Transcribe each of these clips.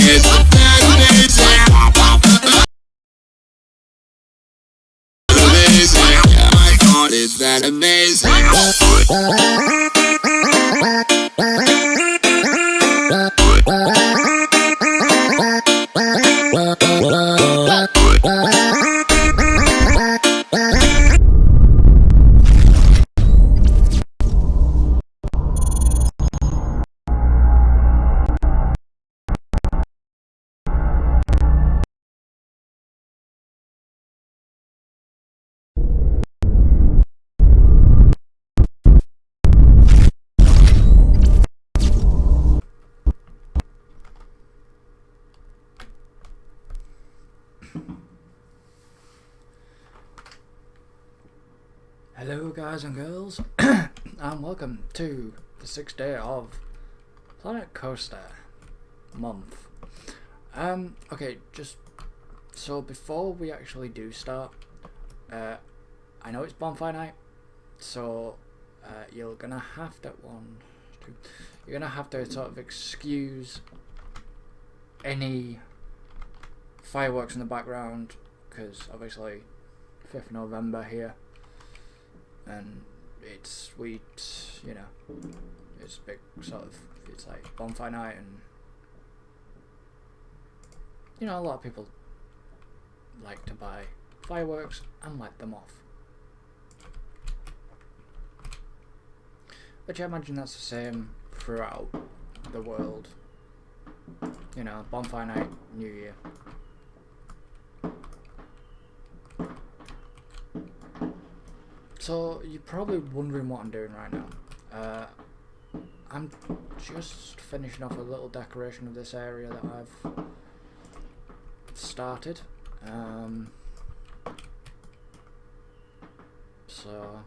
Is that amazing? Hello guys and girls, and welcome to the 6th day of Planet Coaster month. Okay, just so before we actually do start, I know it's bonfire night, so you're gonna have to you're gonna have to sort of excuse any fireworks in the background, because obviously 5th November here. And it's sweet, you know, it's big sort of, it's like bonfire night, and you know, a lot of people like to buy fireworks and light them off. But I imagine that's the same throughout the world, you know, bonfire night, New Year. So you're probably wondering what I'm doing right now. I'm just finishing off a little decoration of this area that I've started. So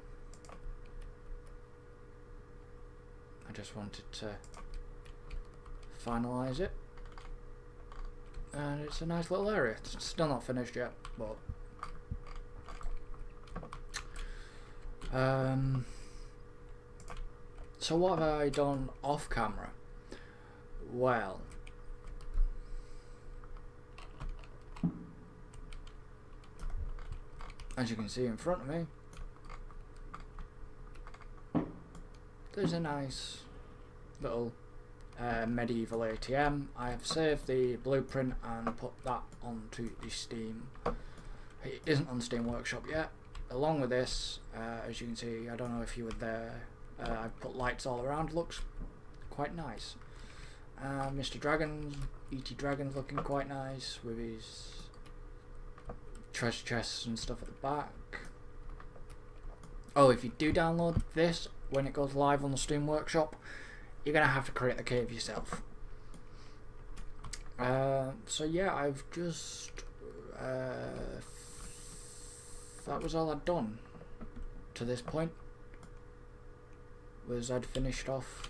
I just wanted to finalise it, and it's a nice little area. It's still not finished yet, but so what have I done off camera? Well, as you can see in front of me, there's a nice little medieval ATM. I have saved the blueprint and put that onto the Steam. It isn't on Steam Workshop yet. Along with this, as you can see, I don't know if you were there, I've put lights all around. Looks quite nice. Mr. Dragon, E.T. Dragon's looking quite nice with his treasure chests and stuff at the back. Oh, if you do download this, when it goes live on the Steam Workshop, you're going to have to create the cave yourself. So yeah, I've just that was all I'd done to this point. Was I'd finished off.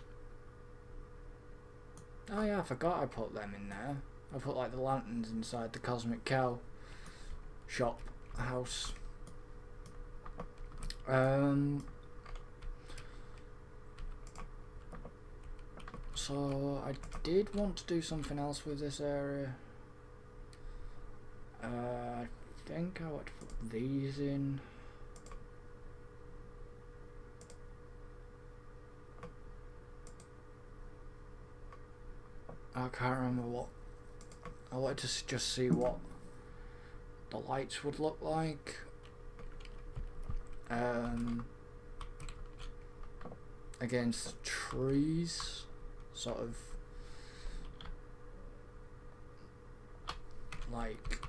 Oh yeah, I forgot I put them in there. I put like the lanterns inside the Cosmic Cow shop house. So I did want to do something else with this area. I think I want to put these in. I can't remember what. I wanted to just see what the lights would look like. Against trees, sort of like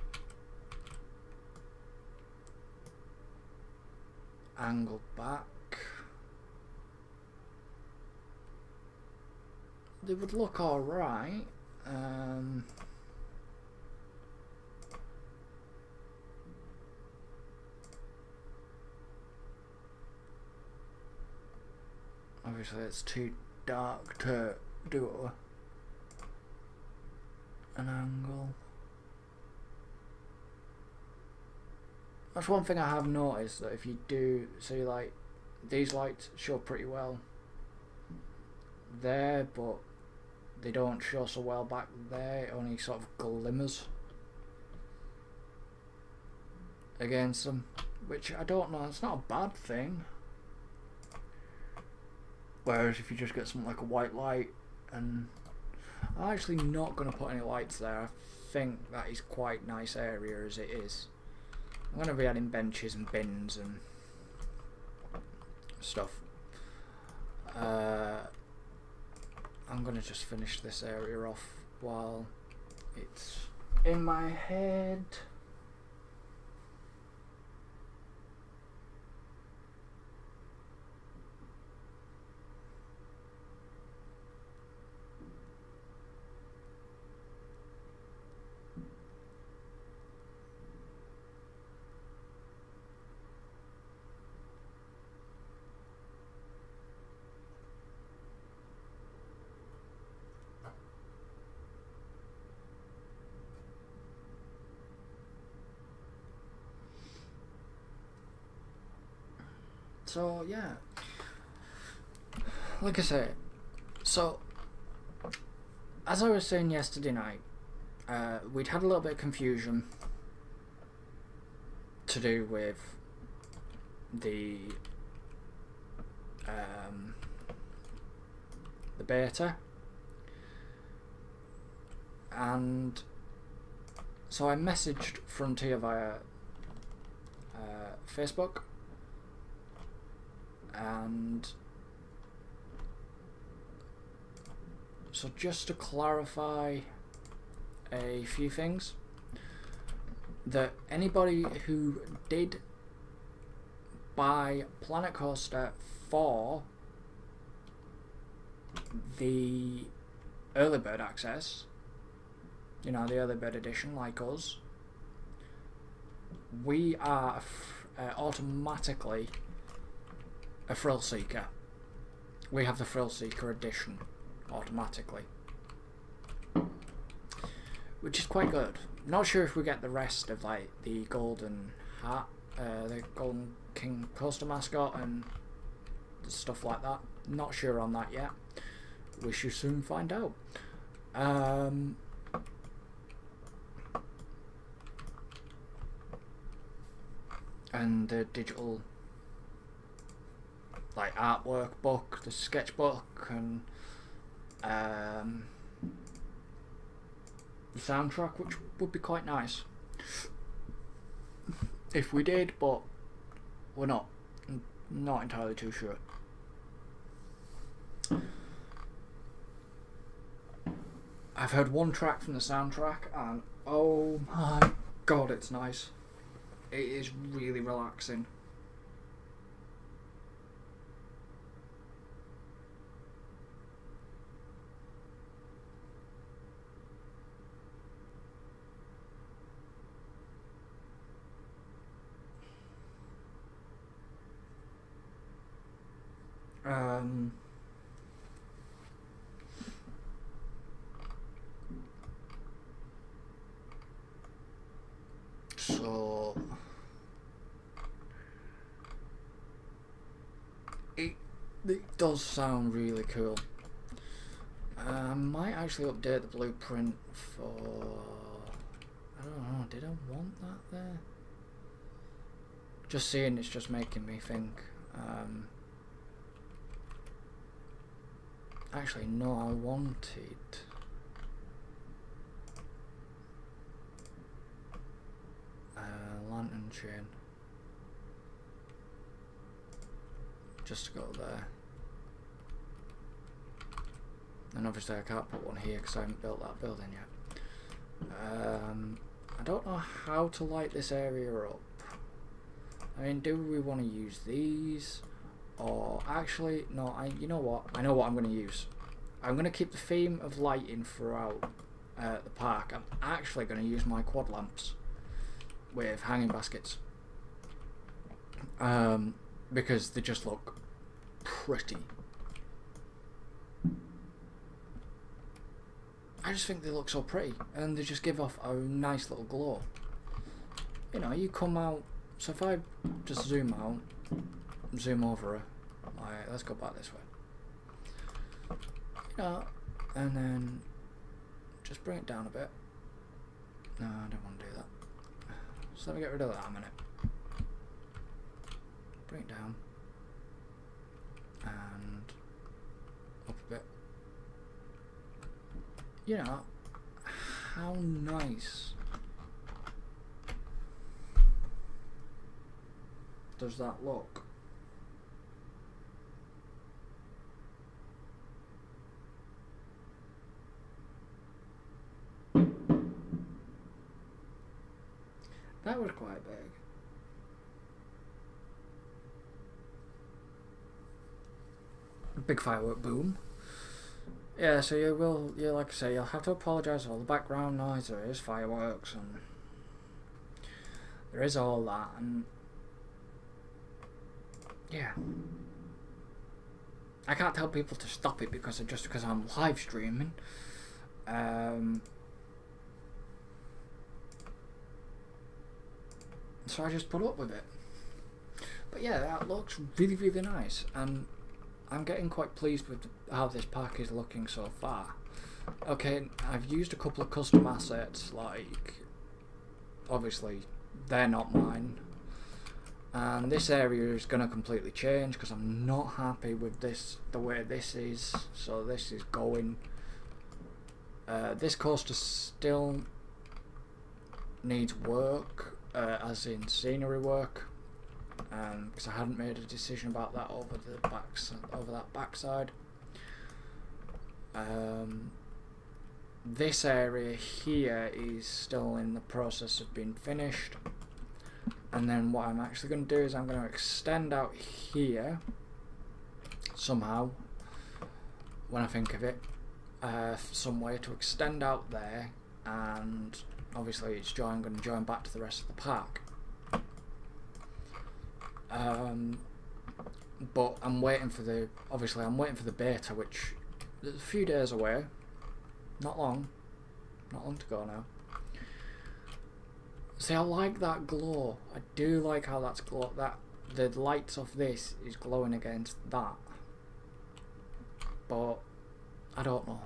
angled back. They would look alright. Obviously it's too dark to do an angle. That's one thing I have noticed, that if you do see, like, these lights show pretty well there, but they don't show so well back there. It only sort of glimmers against them, which I don't know, it's not a bad thing. Whereas if you just get something like a white light, and I'm actually not going to put any lights there. I think that is quite nice area as it is. I'm going to be adding benches and bins and stuff. I'm going to just finish this area off while it's in my head. So yeah, like I say, so as I was saying yesterday night, we'd had a little bit of confusion to do with the beta, and so I messaged Frontier via Facebook. And so just to clarify a few things, that anybody who did buy Planet Coaster for the early bird access, you know, the early bird edition like us, we are automatically a thrill seeker. We have the thrill seeker edition automatically, which is quite good. Not sure if we get the rest of like the golden hat, the golden king coaster mascot and stuff like that. Not sure on that yet. We shall soon find out. And the digital like artwork book, the sketchbook, and the soundtrack, which would be quite nice if we did, but we're not entirely too sure. I've heard one track from the soundtrack and oh my god, it's nice. It is really relaxing. So it does sound really cool. I might actually update the blueprint for, I don't know, did I want that there? Just seeing it's just making me think. Actually, no, I wanted lantern chain. Just to go there. And obviously I can't put one here because I haven't built that building yet. I don't know how to light this area up. I mean, do we want to use these? Or actually, no, you know what? I know what I'm going to use. I'm going to keep the theme of lighting throughout the park. I'm actually going to use my quad lamps with hanging baskets. Because they just look pretty. I just think they look so pretty, and they just give off a nice little glow. You know, you come out, so if I just zoom out, zoom over, let's go back this way. You know, And then just bring it down a bit. No, I don't want to do that. So let me get rid of that a minute. Bring it down. And up a bit. You know, how nice does that look? That was quite big. Big firework boom. Yeah, so like I say, you'll have to apologise for all the background noise. There is fireworks and there is all that, and yeah, I can't tell people to stop it because I'm live streaming. So I just put up with it. But yeah, that looks really, really nice, and I'm getting quite pleased with how this pack is looking so far. Okay, I've used a couple of custom assets, like, obviously, they're not mine. And this area is going to completely change because I'm not happy with this, the way this is. So this is going. This coaster still needs work, as in scenery work. Because I hadn't made a decision about that over that backside. This area here is still in the process of being finished, and then what I'm actually going to do is I'm going to extend out here somehow, when I think of it, some way to extend out there, and obviously it's going to join back to the rest of the park. But I'm waiting for the beta, which is a few days away. Not long to go now. See, I like that glow. I do like how that's glow. That the lights of this is glowing against that. But I don't know.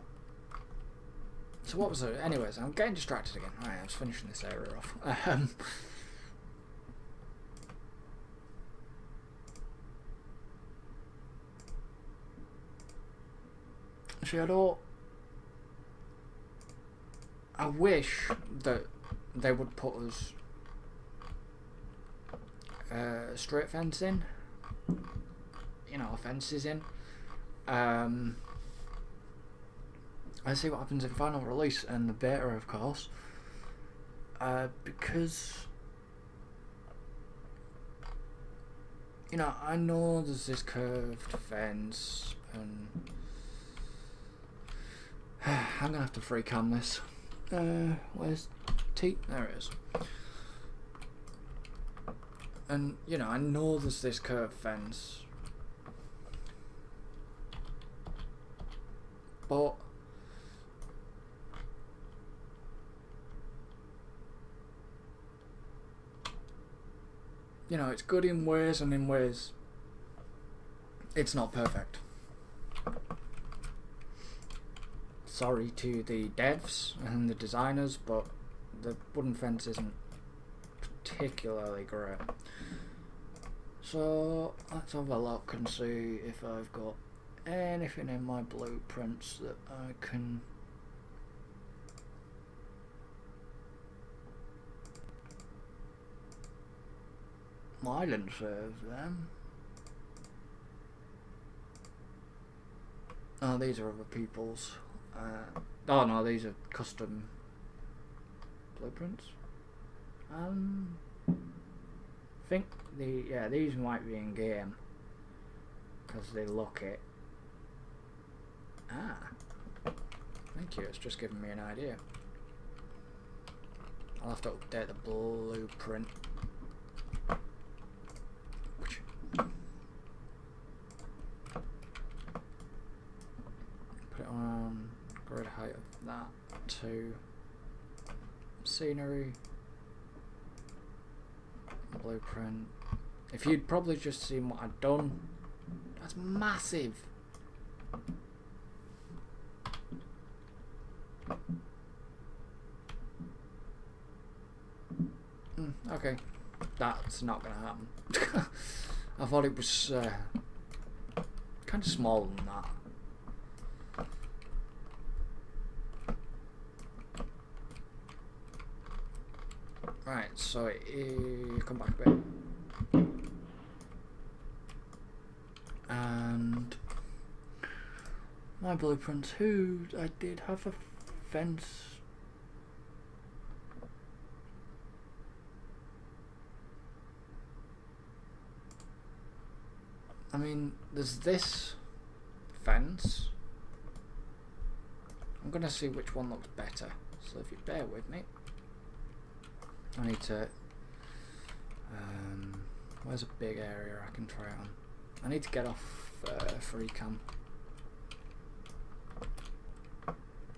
So what was it? Anyways, I'm getting distracted again. Alright, I was finishing this area off. See, I wish that they would put us straight fencing, you know, fences in. Let's see what happens in final release and the beta, of course, because, you know, I know there's this curved fence, and I'm gonna have to free cam this. Where's T? There it is. And you know, I know there's this curved fence, but you know, it's good in ways, and in ways it's not perfect. Sorry to the devs and the designers, but the wooden fence isn't particularly great. So let's have a look and see if I've got anything in my blueprints that I can I didn't save them. Oh, these are other people's. Oh no, these are custom blueprints. Think these might be in game because they look it. Ah, thank you. It's just giving me an idea. I'll have to update the blueprint. Put it on grid height of that to scenery, blueprint. If you'd probably just seen what I'd done, that's massive. Okay, that's not gonna happen. I thought it was kind of smaller than that. Right, so come back a bit. And my blueprints, I did have a fence. I mean, there's this fence. I'm gonna see which one looks better, so if you bear with me. I need to where's a big area I can try it on? I need to get off free cam.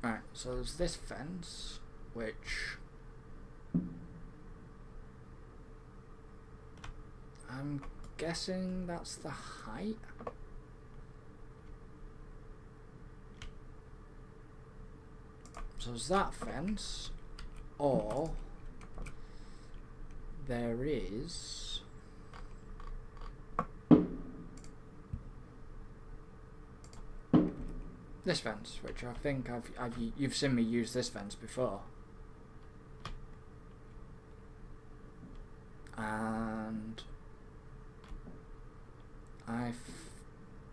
Right, so there's this fence which I'm guessing that's the height. So there's that fence, or there is this fence, which I think you've seen me use this fence before, and I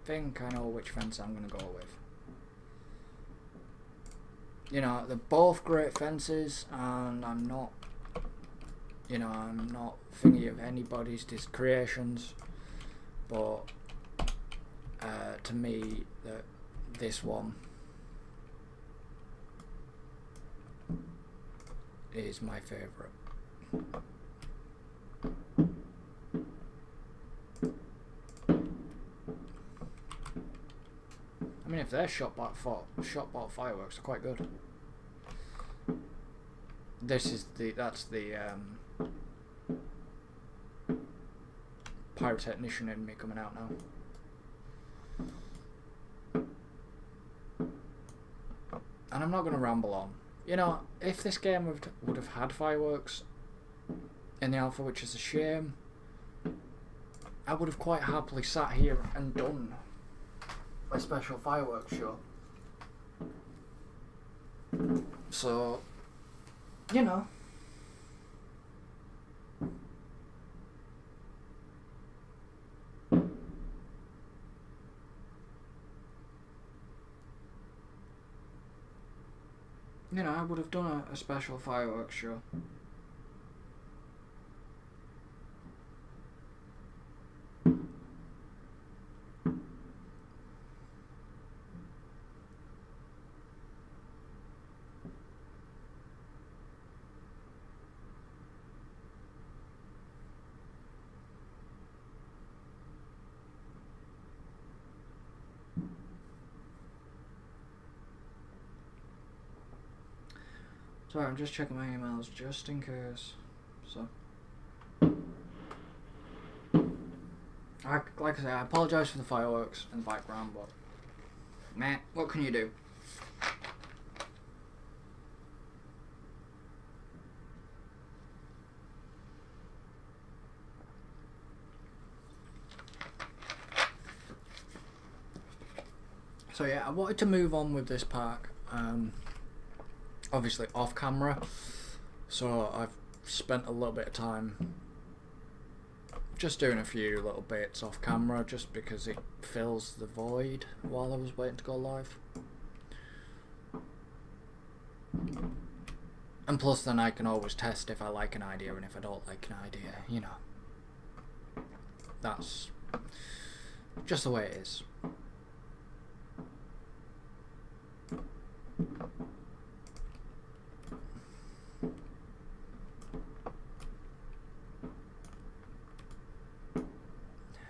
think I know which fence I'm going to go with. You know, they're both great fences, and I'm not thingy of anybody's creations, but to me, this one is my favourite. I mean, if they're shot bot fireworks are quite good. That's the pyrotechnician in me coming out now. And I'm not going to ramble on. You know, if this game would have had fireworks in the alpha, which is a shame, I would have quite happily sat here and done a special fireworks show. So, you know. I would have done a special fireworks show. Sorry, I'm just checking my emails just in case. So, like I say, I apologise for the fireworks in the background, but man, what can you do? So yeah, I wanted to move on with this park. Obviously off camera, so I've spent a little bit of time just doing a few little bits off camera, just because it fills the void while I was waiting to go live. And plus then I can always test if I like an idea and if I don't like an idea, you know. That's just the way it is.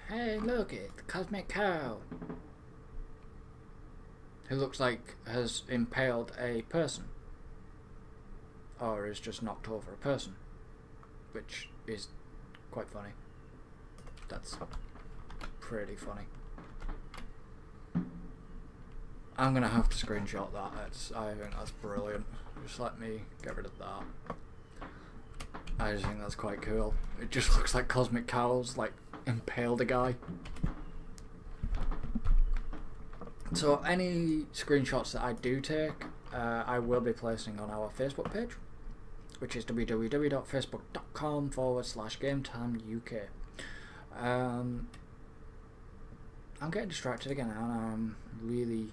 Hey, look it, the cosmic cow. Who looks like has impaled a person. Or has just knocked over a person. Which is quite funny. That's pretty funny. I'm gonna have to screenshot that. I think that's brilliant. Just let me get rid of that. I just think that's quite cool. It just looks like Cosmic Cows like impaled a guy. So any screenshots that I do take, I will be placing on our Facebook page, which is www.facebook.com/GametimeUK. I'm getting distracted again now, and I'm really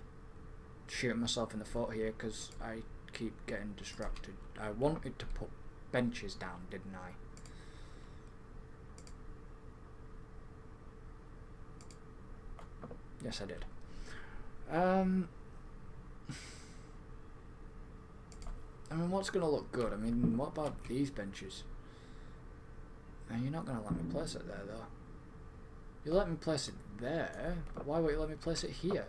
shooting myself in the foot here because I keep getting distracted. I wanted to put benches down, didn't I? Yes, I did. I mean, what's going to look good? I mean, what about these benches? And you're not going to let me place it there, though. You let me place it there, but why won't you let me place it here?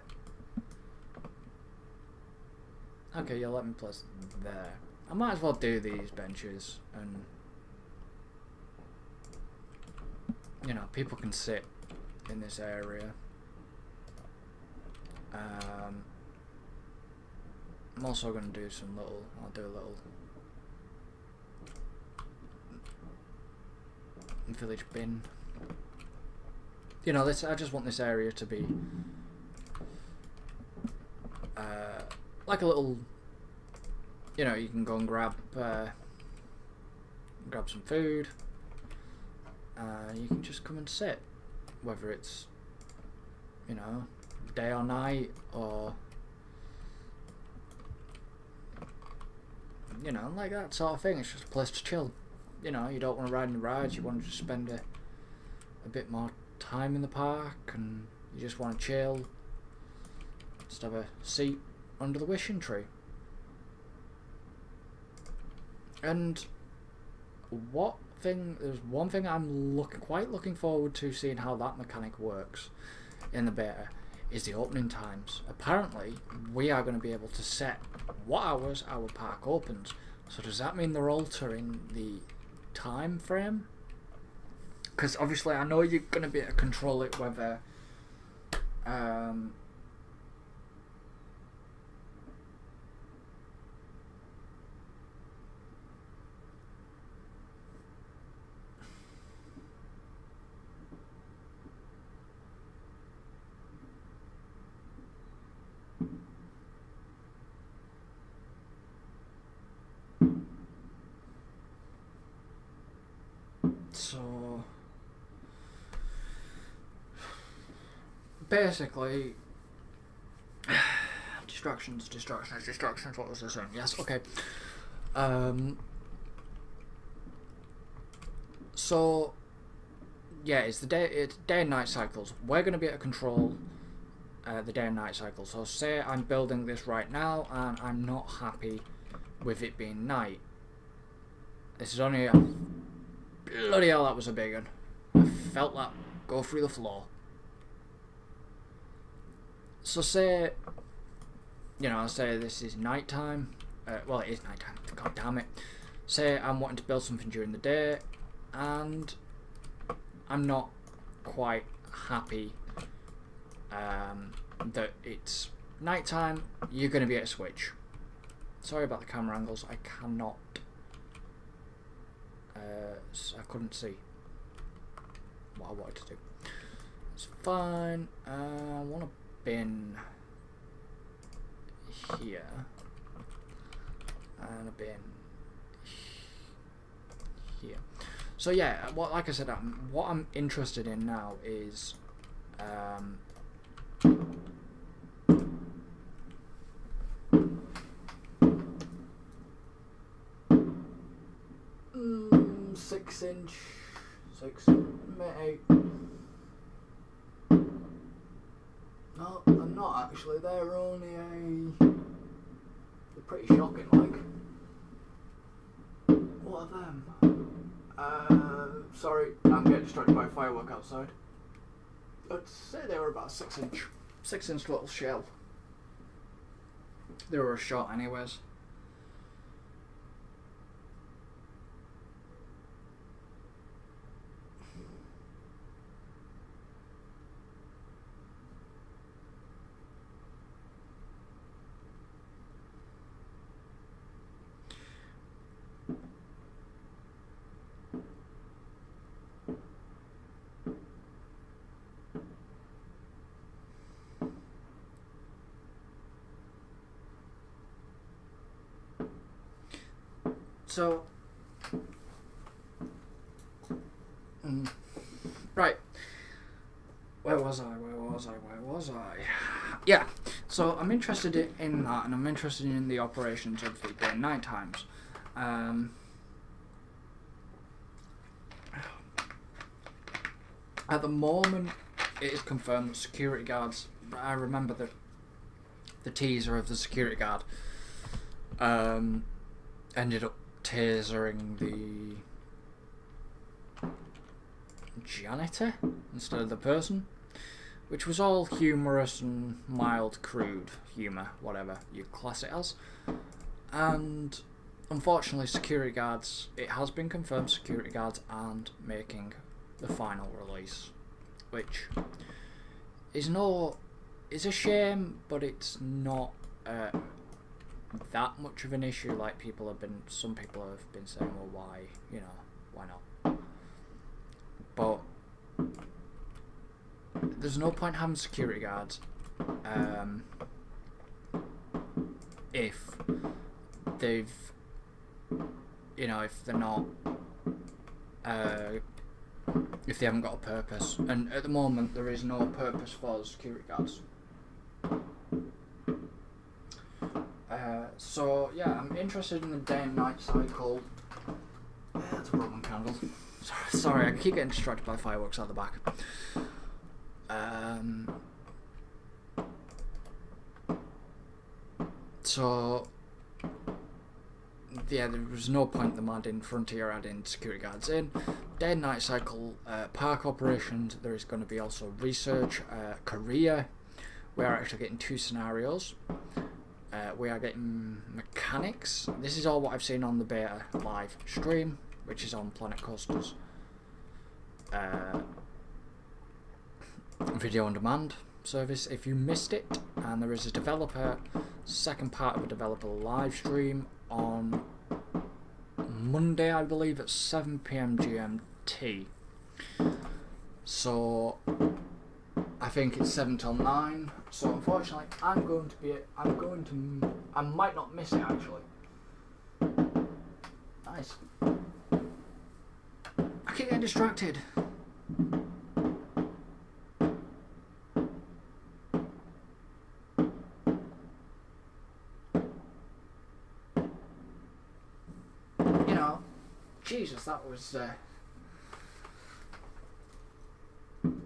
Okay, you'll let me place it there. I might as well do these benches, and you know, people can sit in this area. I'm also going to do some little, I'll do a little village bin. You know, this, I just want this area to be like a little, you know, you can go and grab some food. You can just come and sit, whether it's, you know, day or night, or you know, like that sort of thing. It's just a place to chill. You know, you don't want to ride any rides, you want to just spend a bit more time in the park, and you just want to chill, just have a seat under the wishing tree. And there's one thing I'm quite looking forward to seeing how that mechanic works in the beta, is the opening times. Apparently we are going to be able to set what hours our park opens. So does that mean they're altering the time frame? Because obviously I know you're going to be able to control it whether so basically distractions, what was I saying? Yes, okay. So yeah, it's day and night cycles. We're going to be able to control the day and night cycle. So say I'm building this right now and I'm not happy with it being night. This is only a bloody hell, that was a big one. I felt that go through the floor. So say, you know, say this is nighttime. Well, it is nighttime. God damn it. Say I'm wanting to build something during the day, and I'm not quite happy that it's nighttime. You're going to be at a switch. Sorry about the camera angles. I cannot. I couldn't see what I wanted to do. It's fine. I want a bin here and a bin here. So yeah, like I said, what I'm interested in now is 6 inch, 6, maybe 8. No, I'm not actually. They're only they're pretty shocking, like. What are them? Sorry, I'm getting distracted by a firework outside. I'd say they were about 6 inch little shell. They were a shot anyways. So, right. Where was I? Yeah, so I'm interested in that, and I'm interested in the operations of the day and night times. At the moment, it is confirmed that security guards, I remember the teaser of the security guard, ended up tasering the janitor instead of the person, which was all humorous and mild, crude humour, whatever you class it as. And unfortunately, security guards, it has been confirmed security guards aren't making the final release, which is a shame, but it's not that much of an issue. Like some people have been saying, well, why not? But there's no point having security guards if they've, if they're not, if they haven't got a purpose. And at the moment, there is no purpose for the security guards. So yeah, I'm interested in the day and night cycle. That's a Roman candle. Sorry, I keep getting distracted by fireworks at the back. So yeah, there was no point them adding Frontier adding security guards in. Day and night cycle, park operations. There is going to be also research, career. We are actually getting 2 scenarios. We are getting mechanics. This is all what I've seen on the beta live stream, which is on Planet Coaster's video on demand service. If you missed it, and there is a second part of a developer live stream on Monday, I believe, at 7 PM GMT. So I think it's 7 till 9. So unfortunately, I might not miss it actually. Nice. I keep getting distracted. Jesus, that was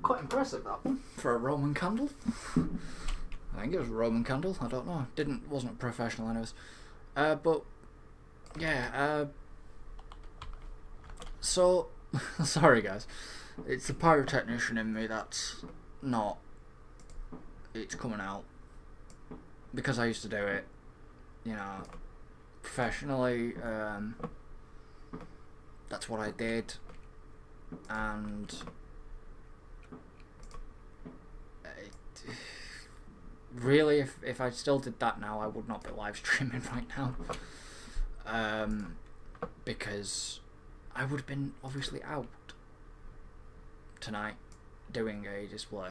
quite impressive, that one, for a Roman candle. I think it was a Roman candle, I don't know. Wasn't a professional anyways. But yeah, so sorry guys. It's the pyrotechnician in me that's not, it's coming out. Because I used to do it, professionally. That's what I did, and really, if I still did that now, I would not be live streaming right now, because I would have been obviously out tonight doing a display.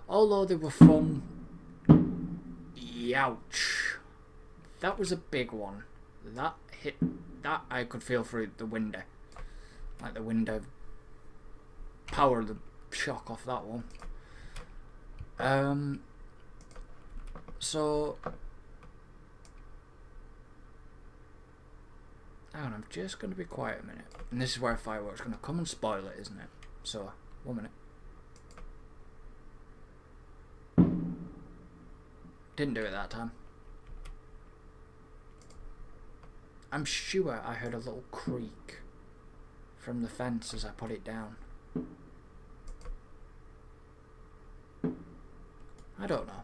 Although they were fun, youch, that was a big one. That hit. That I could feel through the window. Like the window power the shock off that one. So hang on, I'm just going to be quiet a minute. And this is where a firework's going to come and spoil it, isn't it? So, 1 minute. Didn't do it that time. I'm sure I heard a little creak from the fence as I put it down. I don't know.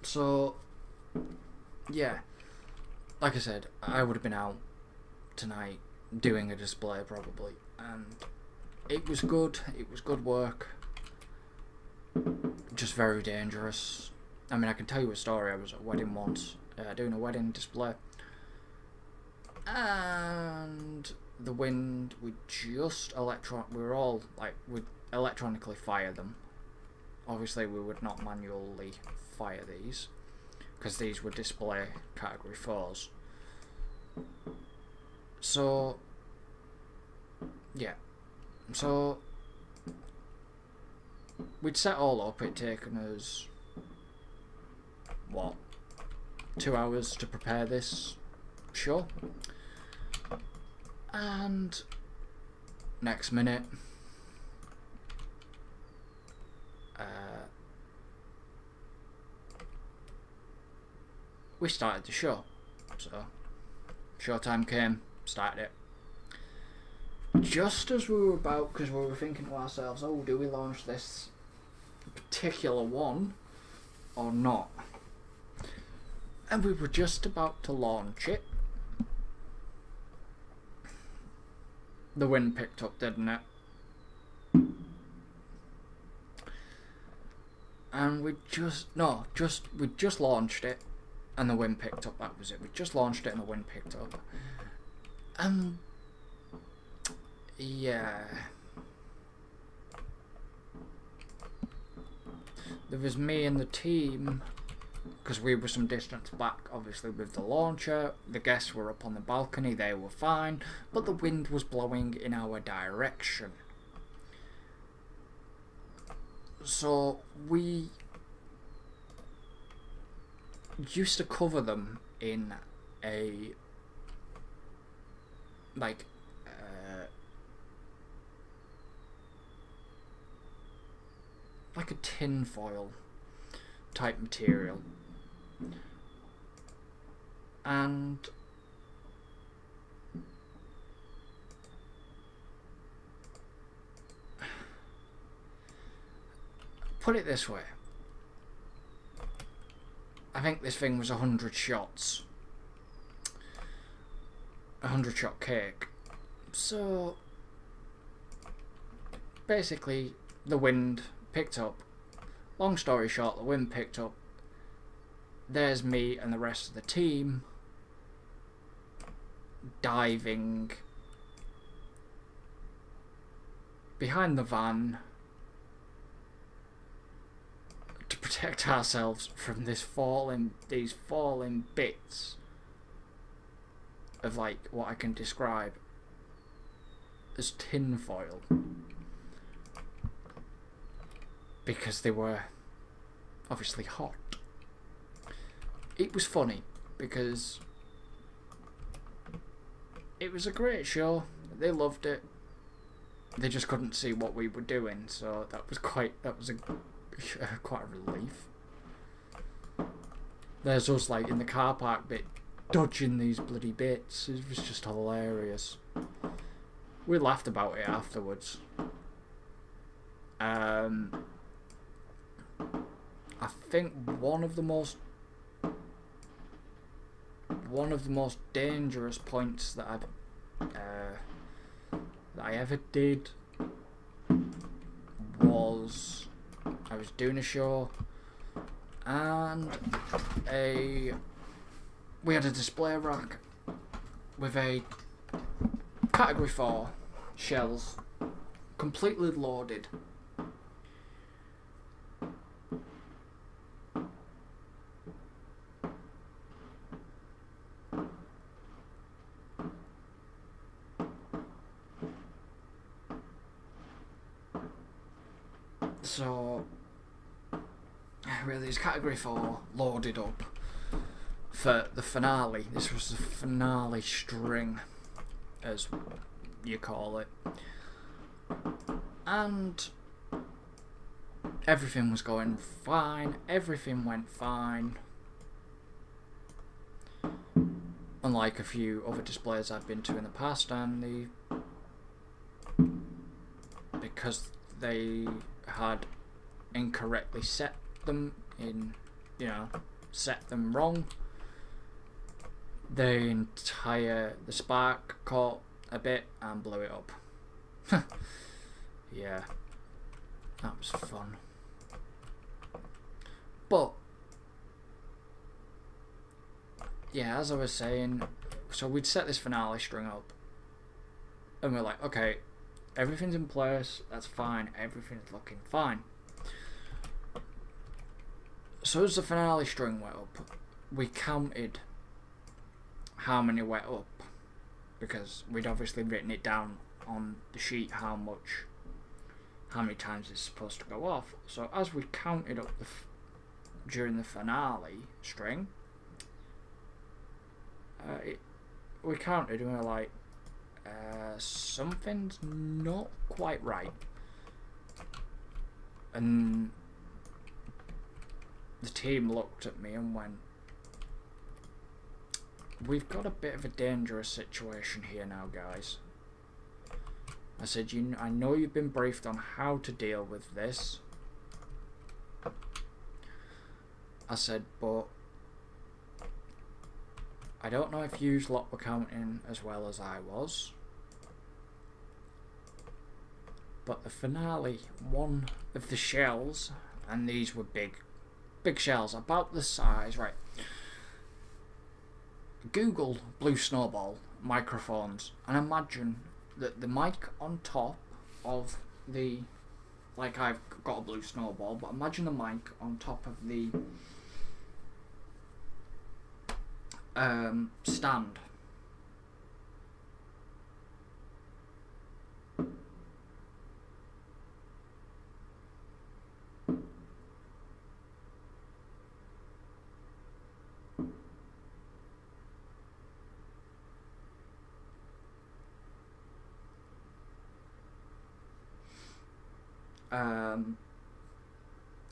So, yeah. Like I said, I would have been out tonight doing a display probably. And it was good. It was good work. Just very dangerous. I mean, I can tell you a story. I was at a wedding once, doing a wedding display, and the wind, we were all like, we'd electronically fire them. Obviously, we would not manually fire these, because these were display category 4s. So yeah, so we'd set all up. It'd taken us, what, 2 hours to prepare this show, and next minute we started the show. So showtime came, started it. Just as we were about, because we were thinking to ourselves, oh, do we launch this particular one or not? And we were just about to launch it. The wind picked up, didn't it? And we just launched it, and the wind picked up. That was it. We just launched it, and the wind picked up. And yeah, there was me and the team, because we were some distance back, obviously, with the launcher. The guests were up on the balcony, they were fine, but the wind was blowing in our direction. So we used to cover them in a like a tin foil type material, and put it this way, I think this thing was 100 shots, 100 shot cake. So basically the wind picked up. Long story short, the wind picked up. There's me and the rest of the team diving behind the van to protect ourselves from these falling bits of, like, what I can describe as tin foil, because they were obviously hot. It was funny because it was a great show. They loved it. They just couldn't see what we were doing, so that was quite a relief. There's us, like, in the car park bit dodging these bloody bits. It was just hilarious. We laughed about it afterwards. I think one of the most dangerous points that I ever did was I was doing a show, and we had a display rack with a category 4 shells completely loaded. So really, it's category 4 loaded up for the finale. This was the finale string, as you call it, and everything was going fine. Everything went fine, unlike a few other displays I've been to in the past, and because they had incorrectly set them set them wrong, the spark caught a bit and blew it up. Yeah, that was fun. But yeah, as I was saying, so we'd set this finale string up, and we're like, okay, everything's in place, that's fine, everything's looking fine. So as the finale string went up, we counted how many went up, because we'd obviously written it down on the sheet how many times it's supposed to go off. So as we counted up during the finale string, we counted and we were like, something's not quite right. And the team looked at me and went, we've got a bit of a dangerous situation here now, guys. I said, I know you've been briefed on how to deal with this. I said, but I don't know if you lot were counting as well as I was. But the finale, one of the shells, and these were big shells, about the size, right. Google Blue Snowball microphones and imagine that the mic on top of the, like I've got a Blue Snowball, but imagine the mic on top of the stand.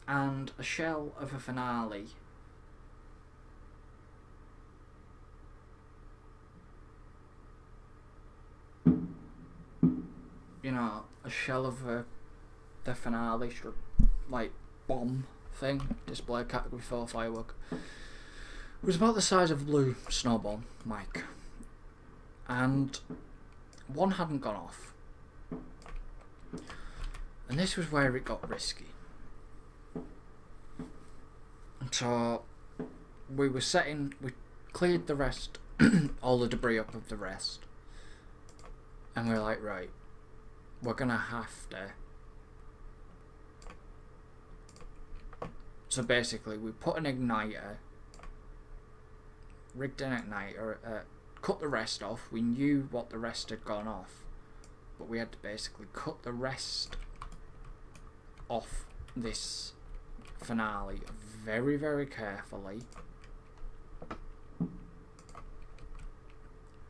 And a shell of a finale. You know, a shell of the finale, like bomb thing, display category 4 firework. It was about the size of a Blue Snowball mic, and one hadn't gone off. And this was where it got risky. So we cleared the rest, all the debris up of the rest, and we were like, right, we're gonna have to. So basically, we put an igniter, rigged an igniter, cut the rest off. We knew what the rest had gone off, but we had to basically cut the rest off this finale very, very carefully,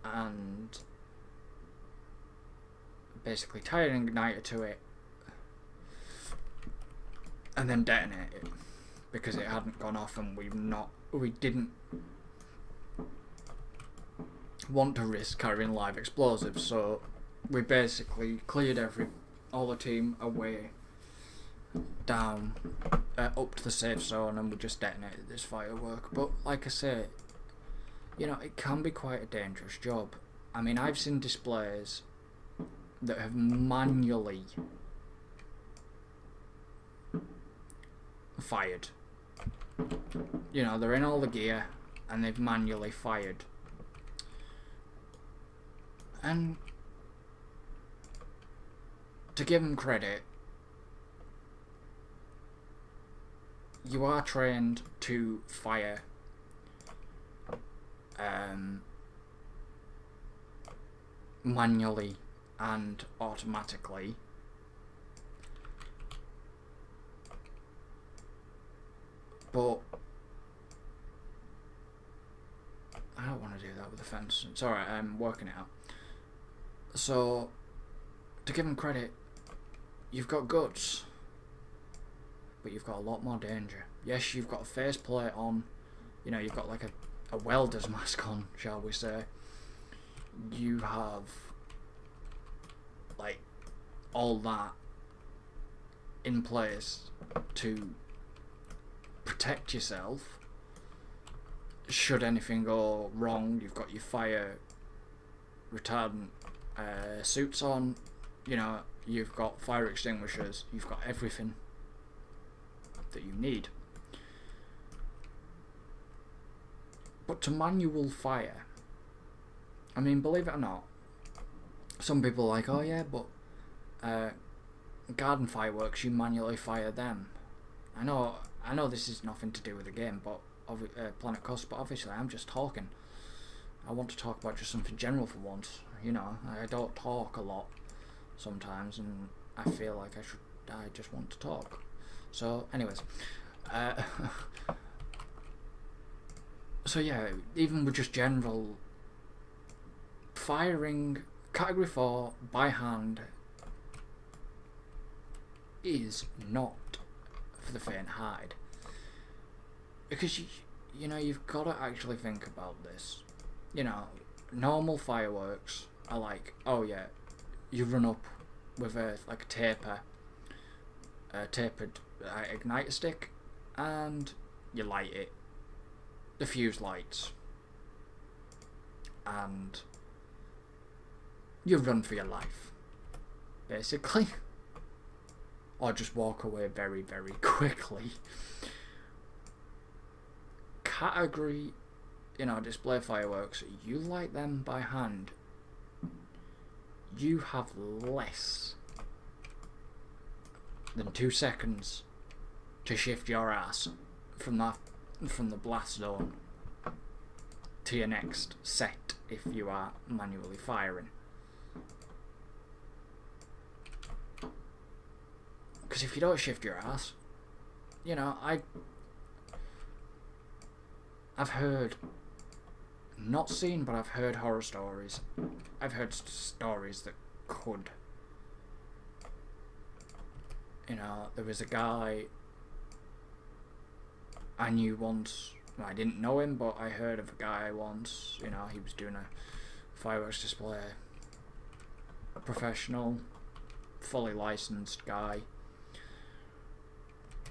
and basically tie an igniter to it and then detonate it, because it hadn't gone off and we didn't want to risk carrying live explosives. So we basically cleared all the team away down up to the safe zone, and we just detonated this firework. But like I say, you know, it can be quite a dangerous job. I mean, I've seen displays that have manually fired. You know, they're in all the gear and they've manually fired. And to give them credit, you are trained to fire manually and automatically. But I don't want to do that with the fence. It's alright, I'm working it out. So, to give them credit, you've got guts, but you've got a lot more danger. Yes, you've got a faceplate on, you know, you've got like a welder's mask on, shall we say. You have like all that in place to protect yourself should anything go wrong. You've got your fire retardant suits on, you know, you've got fire extinguishers, you've got everything that you need. But to manual fire, I mean, believe it or not, some people are like, oh yeah, but garden fireworks, you manually fire them. I know this is nothing to do with the game, but Planet Coaster, but obviously I'm just talking. I want to talk about just something general for once. You know, I don't talk a lot sometimes, and I feel like I just want to talk. So, anyways, so yeah, even with just general firing, Category 4 by hand is not for the faint-hearted. Because, you know, you've got to actually think about this. You know, normal fireworks are like, oh yeah, you run up with a tapered igniter stick, and you light it. The fuse lights, and you run for your life, basically, or just walk away very, very quickly. Category, you know, display fireworks, you light them by hand, you have less than 2 seconds to shift your ass from the blast zone to your next set if you are manually firing. Because if you don't shift your ass, you know, I've heard, not seen, but I've heard horror stories. I've heard stories that could, you know, there was a guy I knew once. I didn't know him, but I heard of a guy once. You know, he was doing a fireworks display. A professional, fully licensed guy.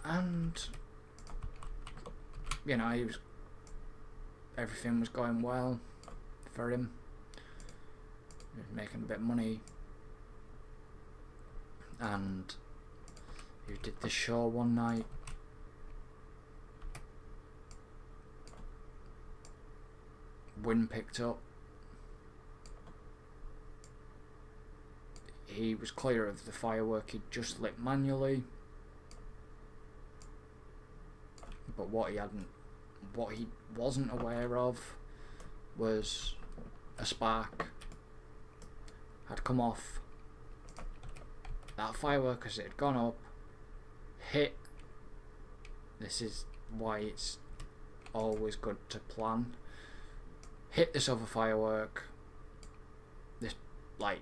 And, you know, everything was going well for him. He was making a bit of money. And he did the show one night. Wind picked up. He was clear of the firework he'd just lit manually. But what he wasn't aware of was a spark had come off that firework as it had gone up, hit. This is why it's always good to plan. Hit this other firework. This, like,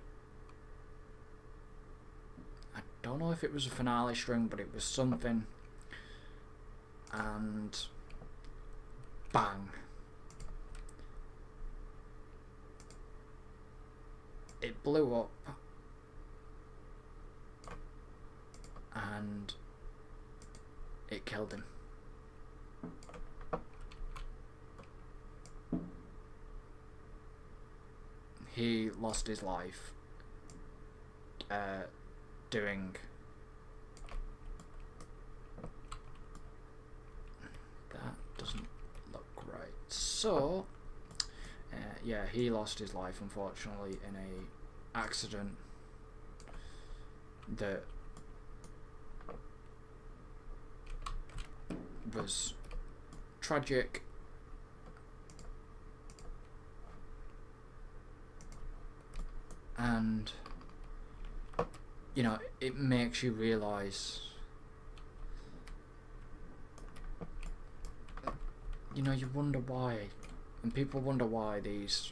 I don't know if it was a finale string, but it was something. And bang. It blew up. And it killed him. He lost his life doing that. Doesn't look right. So yeah, he lost his life, unfortunately, in a accident that was tragic. And, you know, it makes you realise, you know, you wonder why, and people wonder why these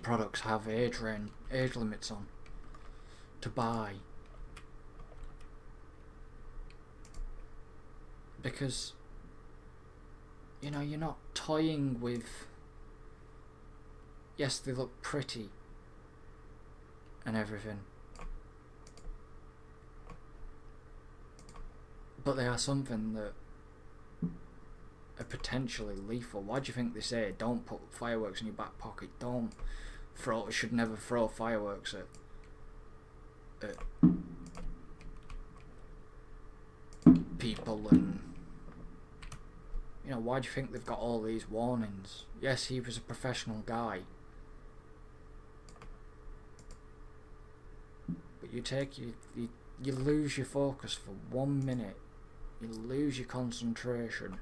products have age limits on to buy. Because, you know, you're not toying with, yes, they look pretty and everything, but they are something that are potentially lethal. Why do you think they say don't put fireworks in your back pocket? Should never throw fireworks at people. And, you know, why do you think they've got all these warnings? Yes, he was a professional guy, but you lose your focus for 1 minute. you lose your concentration,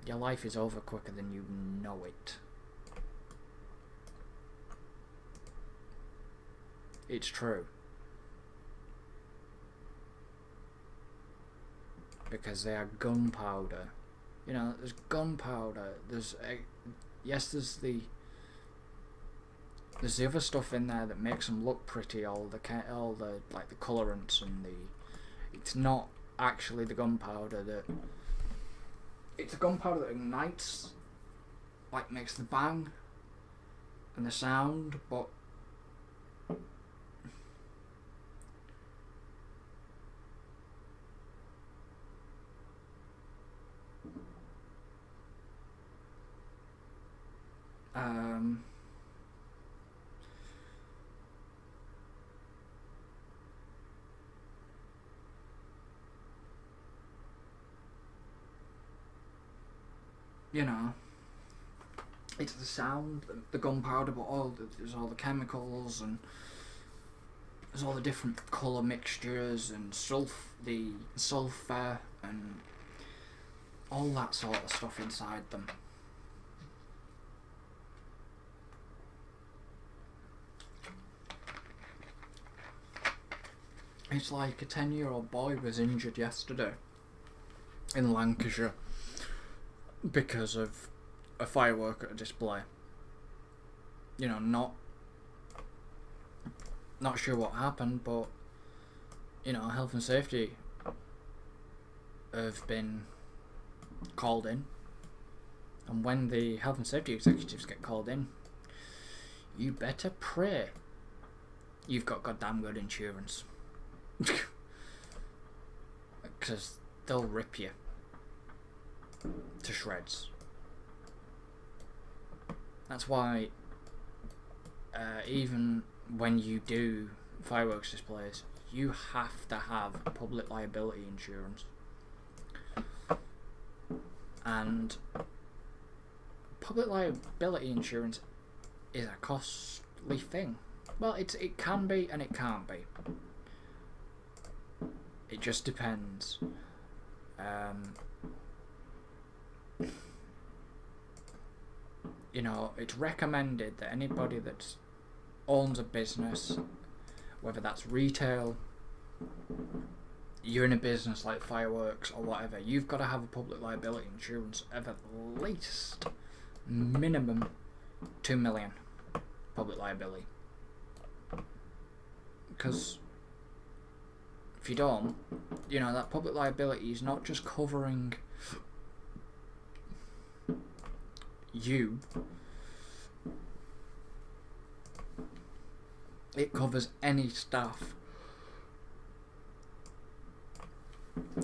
your life is over quicker than you know it. It's true. Because they are gunpowder. You know, there's gunpowder. There's there's the other stuff in there that makes them look pretty. All the like the colorants and the. It's not actually the gunpowder that. It's the gunpowder that ignites, like makes the bang and the sound, but. You know, it's the sound, the gunpowder, but there's all the chemicals and there's all the different colour mixtures and the sulphur and all that sort of stuff inside them. It's like a 10-year-old boy was injured yesterday in Lancashire because of a firework at a display. You know, not sure what happened, but you know, health and safety have been called in, and when the health and safety executives get called in, you better pray you've got goddamn good insurance. Because they'll rip you to shreds. That's why even when you do fireworks displays, you have to have public liability insurance. And public liability insurance is a costly thing. Well, it can be and it can't be. It just depends. You know, it's recommended that anybody that owns a business, whether that's retail, you're in a business like fireworks or whatever, you've got to have a public liability insurance of at least minimum 2 million public liability. Because if you don't, you know, that public liability is not just covering you, it covers any staff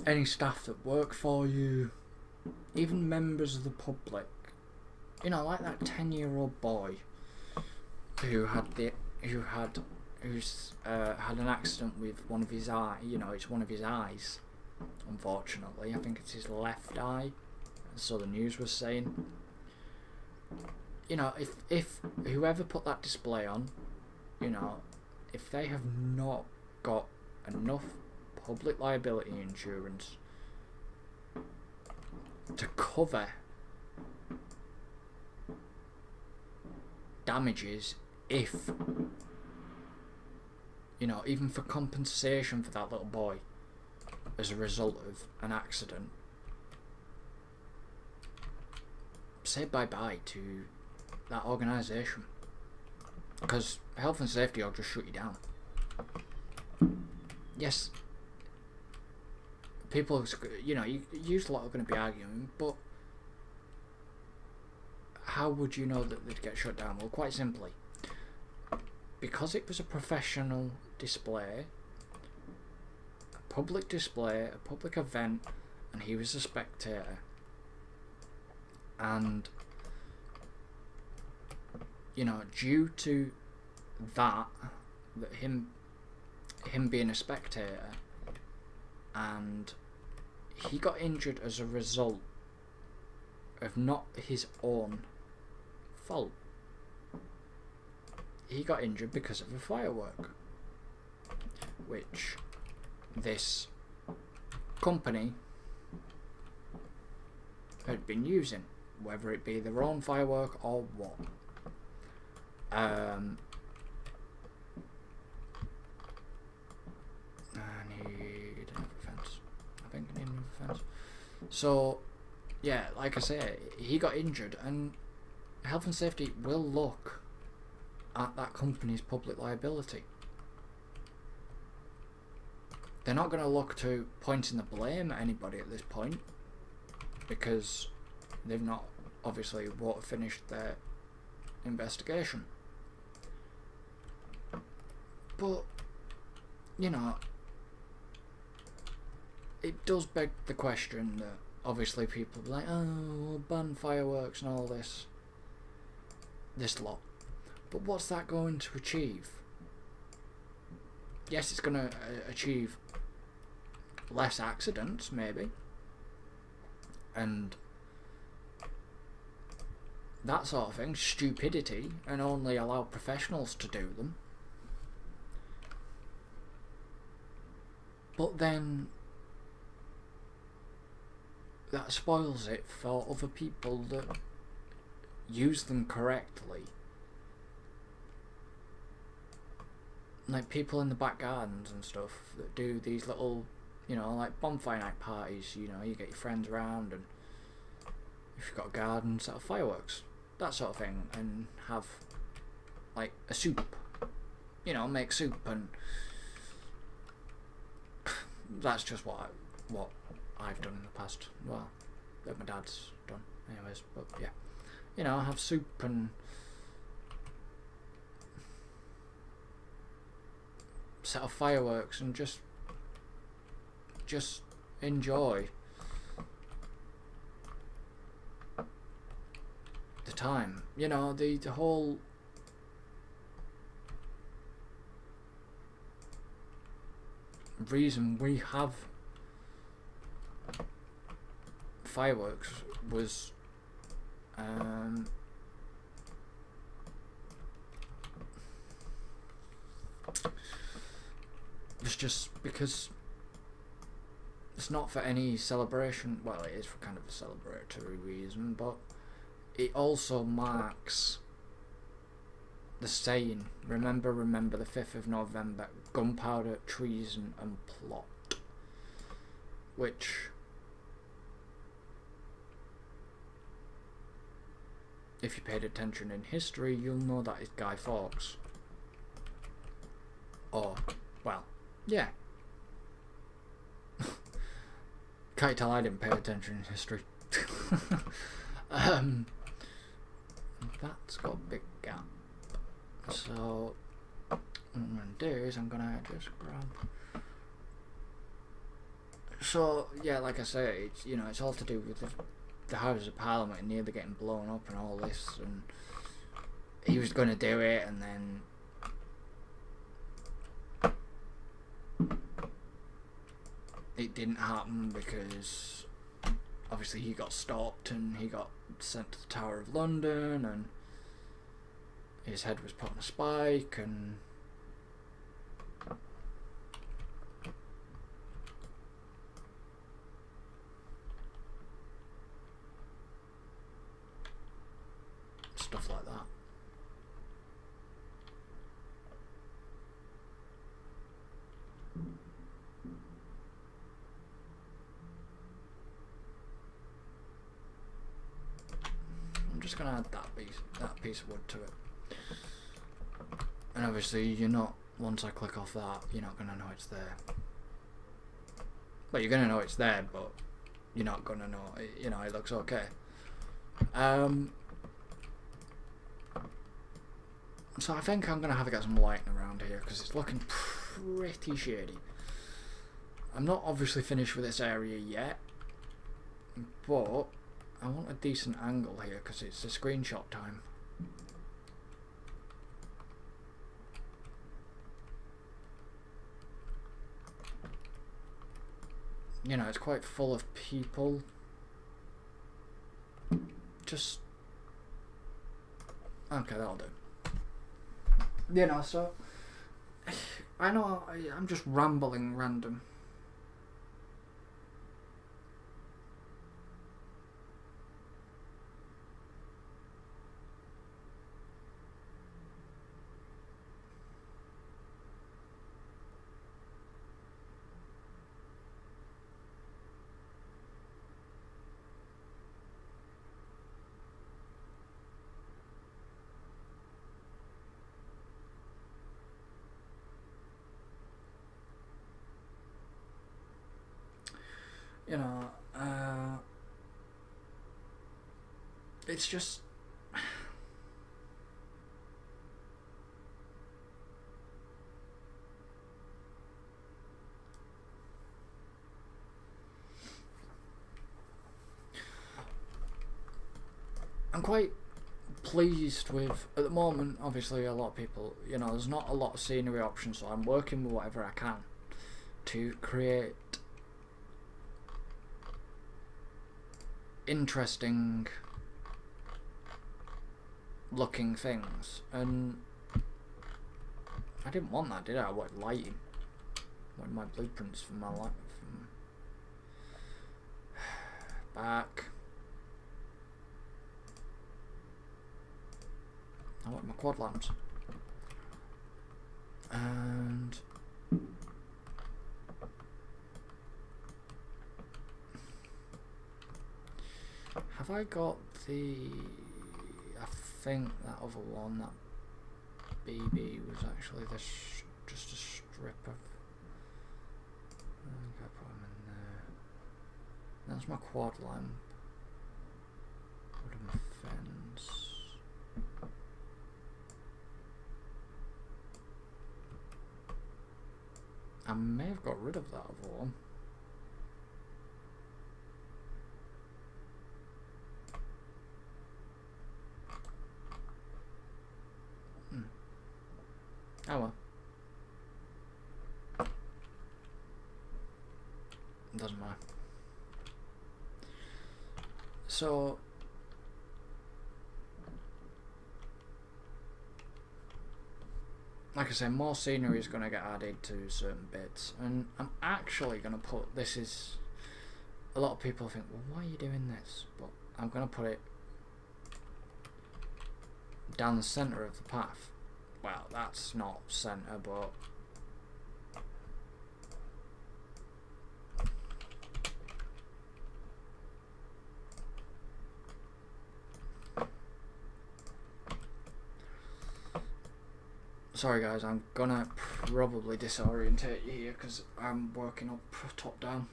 that work for you, even members of the public. You know, like that 10-year-old boy who had an accident with one of his eye. You know, it's one of his eyes, unfortunately. I think it's his left eye, so the news was saying. You know, if whoever put that display on, you know, if they have not got enough public liability insurance to cover damages, if, you know, even for compensation for that little boy as a result of an accident, say bye-bye to that organisation, because health and safety will just shut you down. Yes, people, you know, you use a lot are going to be arguing, but how would you know that they'd get shut down? Well, quite simply, because it was a professional display, a public display, a public event, and he was a spectator, and you know, due to that him being a spectator, and he got injured as a result of not his own fault. He got injured because of a firework, which this company had been using, whether it be their own firework or what. I need another fence. I think I need another fence. So, yeah, like I say, he got injured, and health and safety will look at that company's public liability. They're not going to look to pointing the blame at anybody at this point, because they've not obviously finished their investigation. But, you know, it does beg the question that obviously people be like, oh, we'll ban fireworks and all this lot. But what's that going to achieve? Yes, it's going to achieve less accidents, maybe, and that sort of thing, stupidity, and only allow professionals to do them. But then that spoils it for other people that use them correctly. Like people in the back gardens and stuff that do these little, you know, like bonfire night parties. You know, you get your friends around, and if you've got a garden, set off fireworks, that sort of thing, and have like a soup. You know, make soup, and that's just what I've done in the past. Well, that my dad's done, anyways. But yeah, you know, have soup and set off fireworks and just enjoy the time. You know, the whole reason we have fireworks was just because it's not for any celebration. Well, it is for kind of a celebratory reason, but it also marks the saying, remember the 5th of November, gunpowder, treason and plot, which, if you paid attention in history, you'll know that is Guy Fawkes. Or, well, yeah. Can't tell I didn't pay attention in history. That's got a big gap. So, what I'm going to do is I'm going to just grab... So, yeah, like I say, it's, you know, it's all to do with the Houses of Parliament nearly getting blown up and all this, and he was going to do it, and then it didn't happen because obviously he got stopped and he got sent to the Tower of London, and his head was put on a spike, and stuff like that. I'm just gonna add that piece of wood to it. And obviously you're not, once I click off that, you're not gonna know it's there. Well, you're gonna know it's there, but you're not gonna know, you know, it looks okay. So I think I'm gonna have to get some lighting around here because it's looking pretty shady. I'm not obviously finished with this area yet, but I want a decent angle here because it's a screenshot time. You know, it's quite full of people. Just... okay, that'll do. You know, so... I know I'm just rambling random. you know, it's just. I'm quite pleased with, at the moment, obviously a lot of people, you know, there's not a lot of scenery options, so I'm working with whatever I can to create interesting looking things. And I didn't want that, did I? I wanted lighting. I wanted my blueprints for my life. Back. I want my quad lamps. And have I got the... I think that other one, that BB, was actually this, just a strip of... I think I put them in there. That's my quad lamp. Wooden fence. I may have got rid of that other one. Oh well. Doesn't matter. So like I say, more scenery is going to get added to certain bits, and I'm actually going to put, this is, a lot of people think, well, why are you doing this? But I'm going to put it down the centre of the path. Well, that's not centre, but sorry guys, I'm gonna probably disorientate you here because I'm working up top down.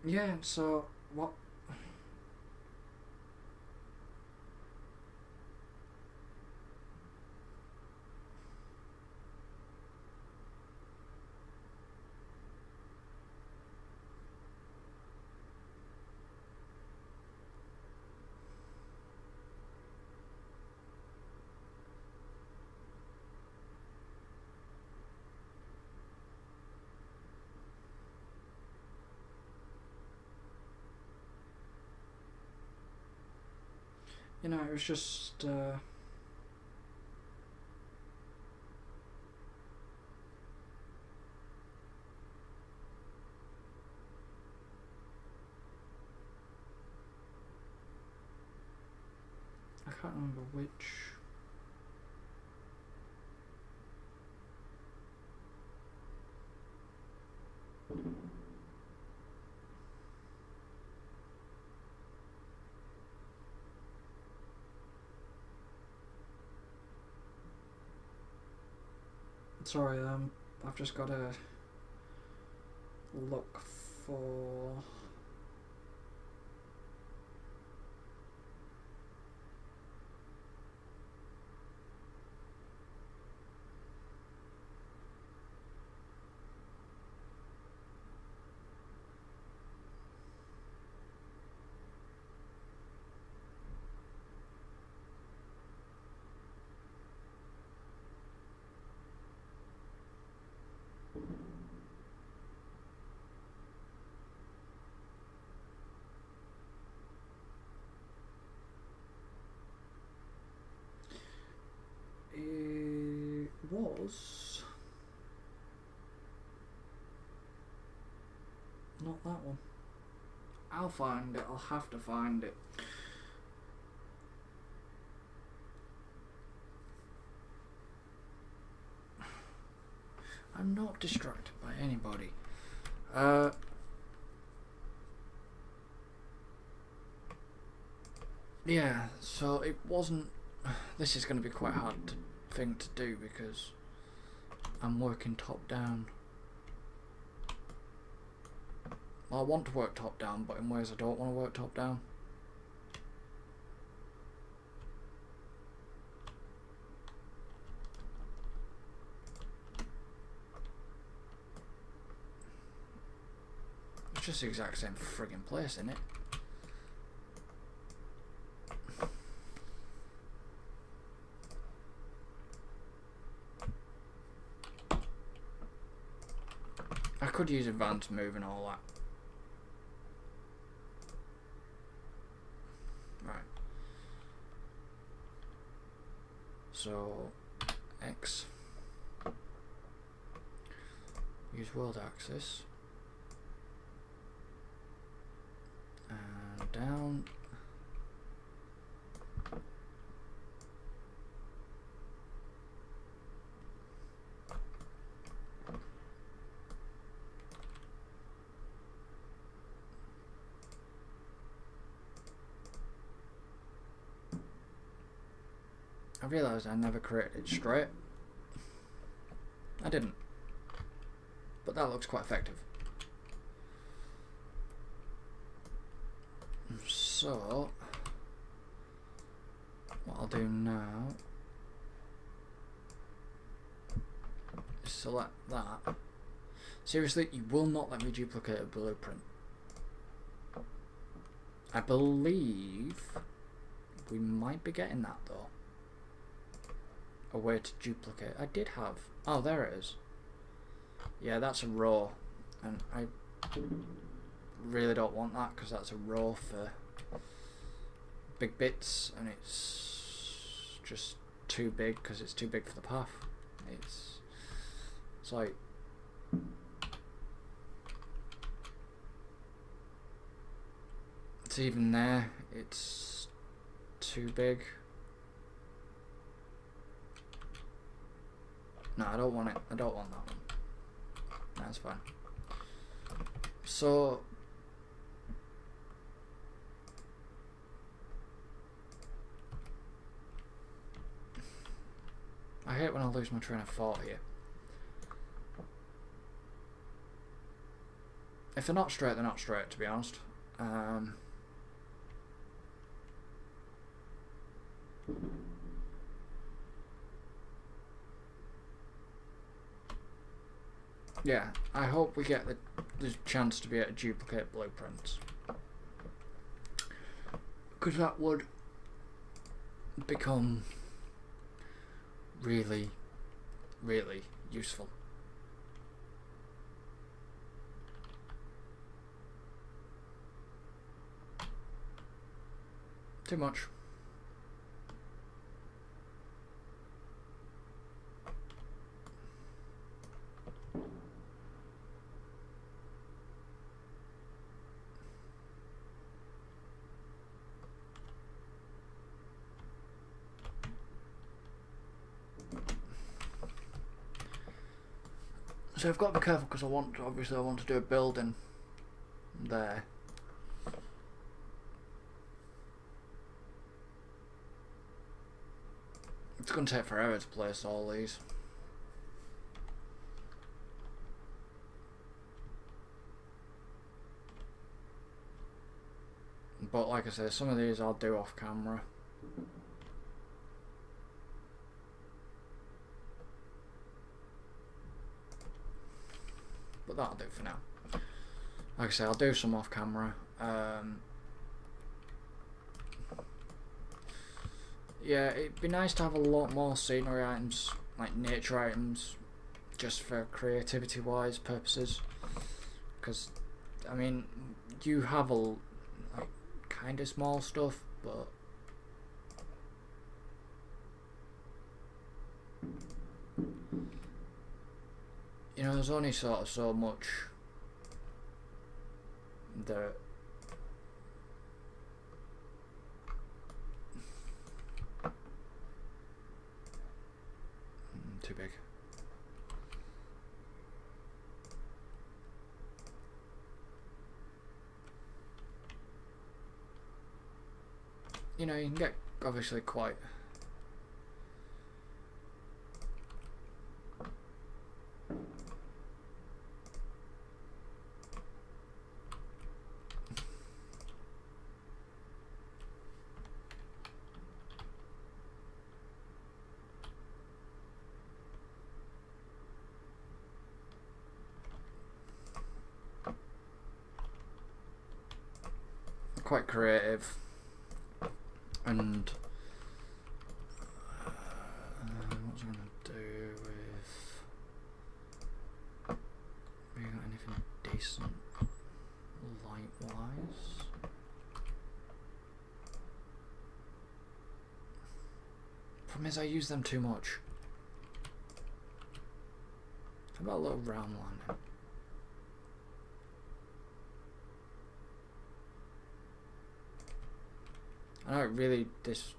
Yeah, so what? You know, it was just I can't remember which. Sorry, I've just got to look for. It was not that one. I'll find it. I'll have to find it. I'm not distracted by anybody. Yeah, so it wasn't. This is going to be quite a hard thing to do because I'm working top down. Well, I want to work top down, but in ways I don't want to work top down. It's just the exact same friggin' place, isn't it? I could use advanced move and all that. Right. So, X. Use world axis. And down. I realised I never created it straight. I didn't. But that looks quite effective. So, what I'll do now is select that. Seriously, you will not let me duplicate a blueprint. I believe we might be getting that though. A way to duplicate. I did have. Oh, there it is. Yeah, that's a row, and I really don't want that because that's a row for big bits, and it's just too big because it's too big for the path. It's like it's even there. It's too big. No, I don't want it. I don't want that one. That's fine. So I hate when I lose my train of thought here. If they're not straight, they're not straight, to be honest. Yeah, I hope we get the chance to be able to duplicate blueprints, because that would become really, really useful. Too much. So I've got to be careful because obviously I want to do a building there. It's going to take forever to place all these. But like I say, some of these I'll do off camera. But that'll do for now. Like I say, I'll do some off camera. Yeah, it'd be nice to have a lot more scenery items, like nature items, just for creativity wise purposes. Because, I mean, you have a like kind of small stuff, but you know, there's only sort of so much that too big. you know, you can get obviously quite creative, and what was I gonna do with? Have you got anything decent light wise? Problem is I use them too much. How about a little round landing? I know it really, this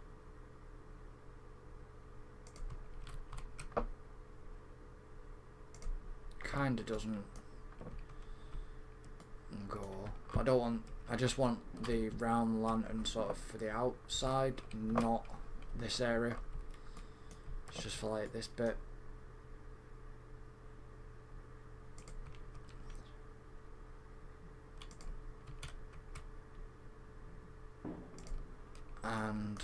kind of doesn't go. I don't want, I just want the round lantern sort of for the outside, not this area. It's just for like this bit. And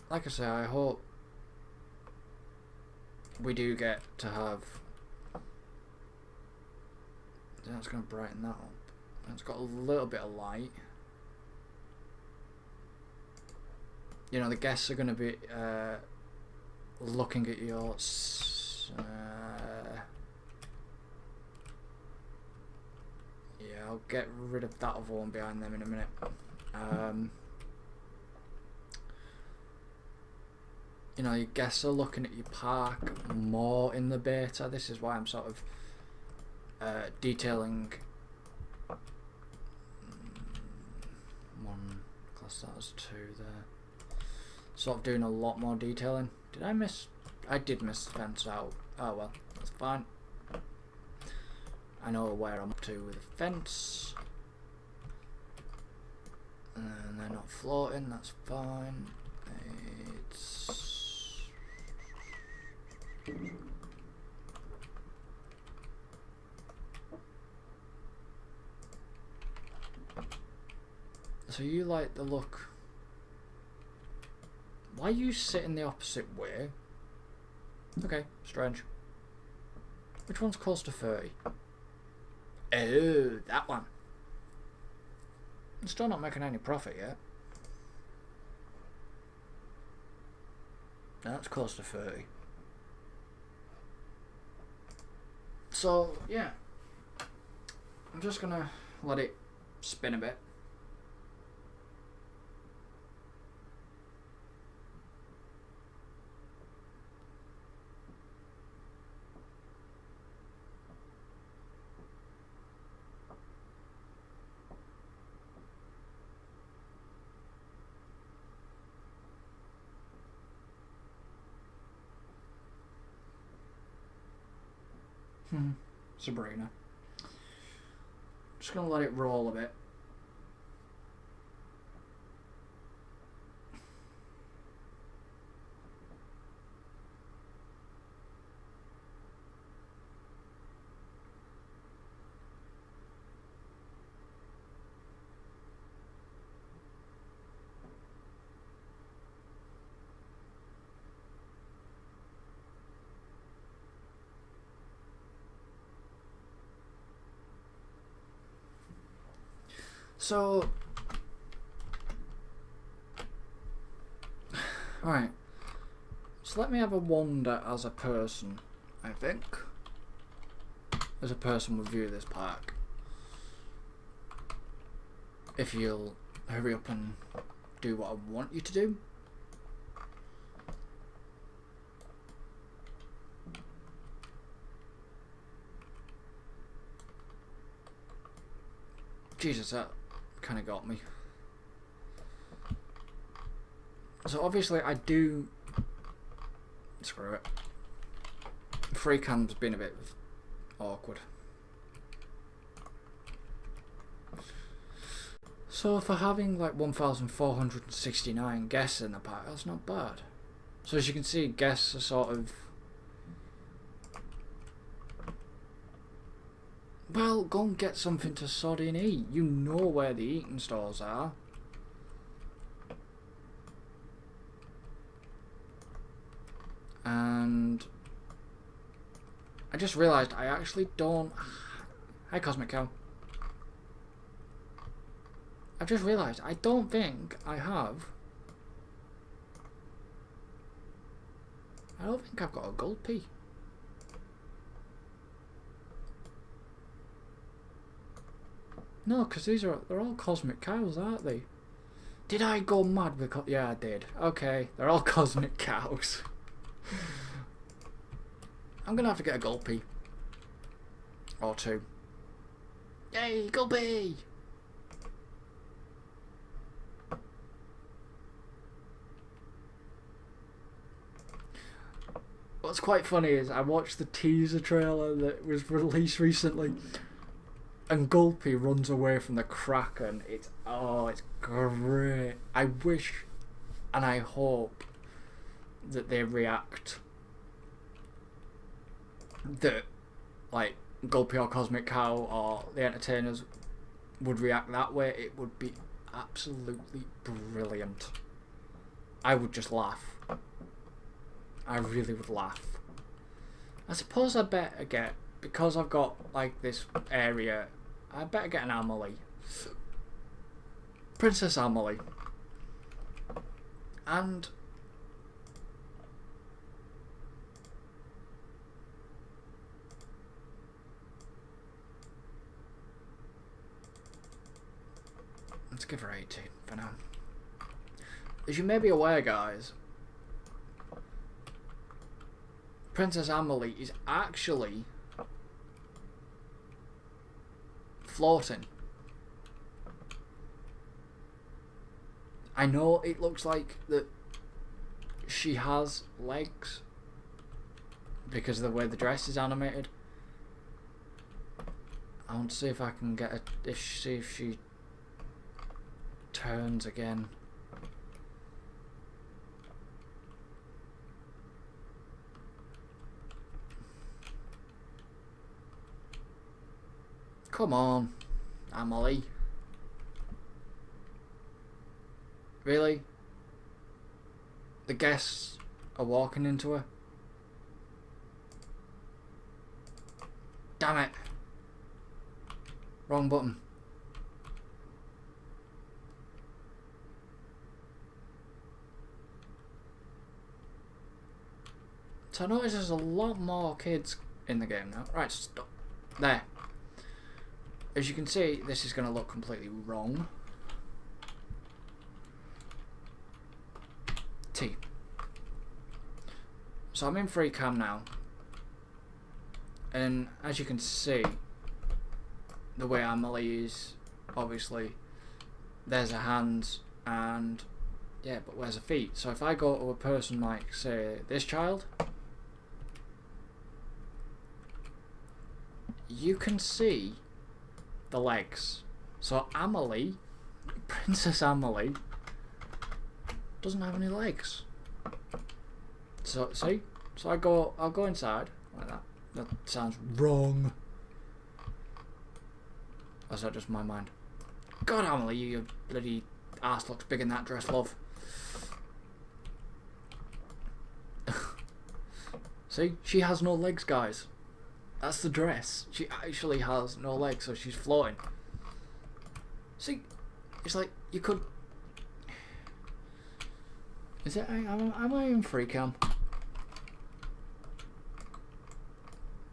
like I say, I hope we do get to have, that's going to brighten that up. It's got a little bit of light. You know, the guests are going to be looking at your yeah, I'll get rid of that other one behind them in a minute. You know, your guests are looking at your park more in the beta. This is why I'm sort of detailing one class, that was 2 there. Sort of doing a lot more detailing. Did I miss? I did miss the fence out. Oh well, that's fine. I know where I'm up to with the fence. And they're not floating, that's fine. It's... So you like the look... Why are you sitting the opposite way? Okay, strange. Which one's close to 30? Oh, that one. I'm still not making any profit yet. That's close to 30. So, yeah. I'm just gonna let it spin a bit. Sabrina. Just gonna let it roll a bit. So, alright, so let me have a wander as a person, I think. As a person would view this park. If you'll hurry up and do what I want you to do. Jesus, that kind of got me. So obviously I do... Screw it. Free cam's been a bit awkward. So for having like 1,469 guests in the pack, that's not bad. So as you can see, guests are sort of... Well, go and get something to sodding eat. You know where the eating stores are. And... I just realised I actually don't... Hi, Cosmic Cow. I've just realised I don't think I have... I don't think I've got a gulpy. No, because they're all cosmic cows, aren't they? Did I go mad because... Yeah, I did. Okay, they're all cosmic cows. I'm going to have to get a gulpy. Or two. Yay, gulpy! What's quite funny is I watched the teaser trailer that was released recently, and Gulpy runs away from the Kraken. It's great. I wish and I hope that they react, that like Gulpy or Cosmic Cow or the entertainers would react that way. It would be absolutely brilliant. I would just laugh. I really would laugh. I suppose I better get, because I've got like this area, I better get an Amelie. Princess Amelie. And let's give her 80 for now. As you may be aware, guys, Princess Amelie is actually floating. I know it looks like that she has legs because of the way the dress is animated. I want to see if I can get a... see if she turns again. Come on, Amelie. Really? The guests are walking into her? Damn it. Wrong button. So I notice there's a lot more kids in the game now. Right, stop. There. As you can see, this is going to look completely wrong. T. So I'm in free cam now. And as you can see, the way Amelie is, obviously, there's her hands and, yeah, but where's her feet? So if I go to a person like, say, this child, you can see the legs. So Amelie, Princess Amelie, doesn't have any legs. So see? So I'll go inside like that. That sounds wrong. Or is that just my mind? God, Amelie, your bloody ass looks big in that dress, love. See? She has no legs, guys. That's the dress. She actually has no legs, so she's floating. See? It's like, you could... Is it... Am I in free cam?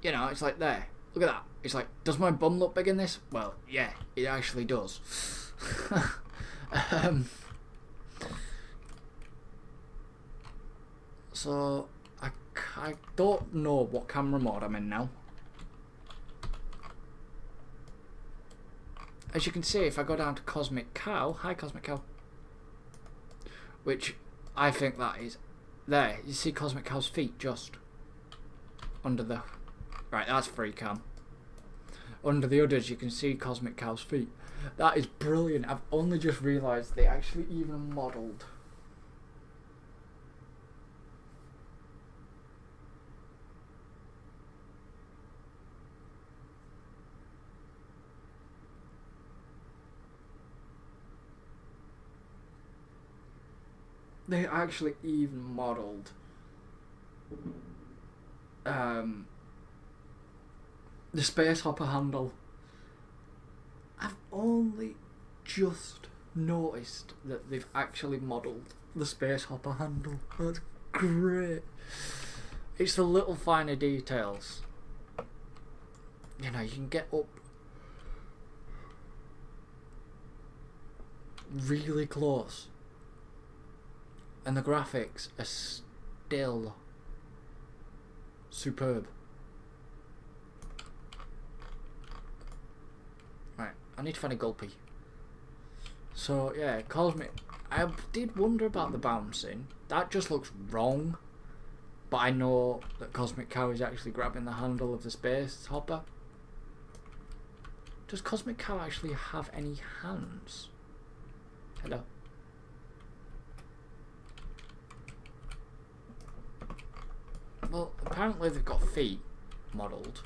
You know, it's like there. Look at that. It's like, does my bum look big in this? Well, yeah, it actually does. So, I don't know what camera mode I'm in now. As you can see, if I go down to Cosmic Cow, hi Cosmic Cow, which I think that is there. You see Cosmic Cow's feet just under the... Right, that's free cam. Under the udders, you can see Cosmic Cow's feet. That is brilliant. I've only just realised they actually even modelled. They actually even modelled the space hopper handle. I've only just noticed that they've actually modelled the space hopper handle. That's great. It's the little finer details. You know, you can get up really close and the graphics are still superb. Right, I need to find a gulpy. So yeah, Cosmic. I did wonder about the bouncing. That just looks wrong. But I know that Cosmic Cow is actually grabbing the handle of the space hopper. Does Cosmic Cow actually have any hands? Hello. Well, apparently they've got feet modelled.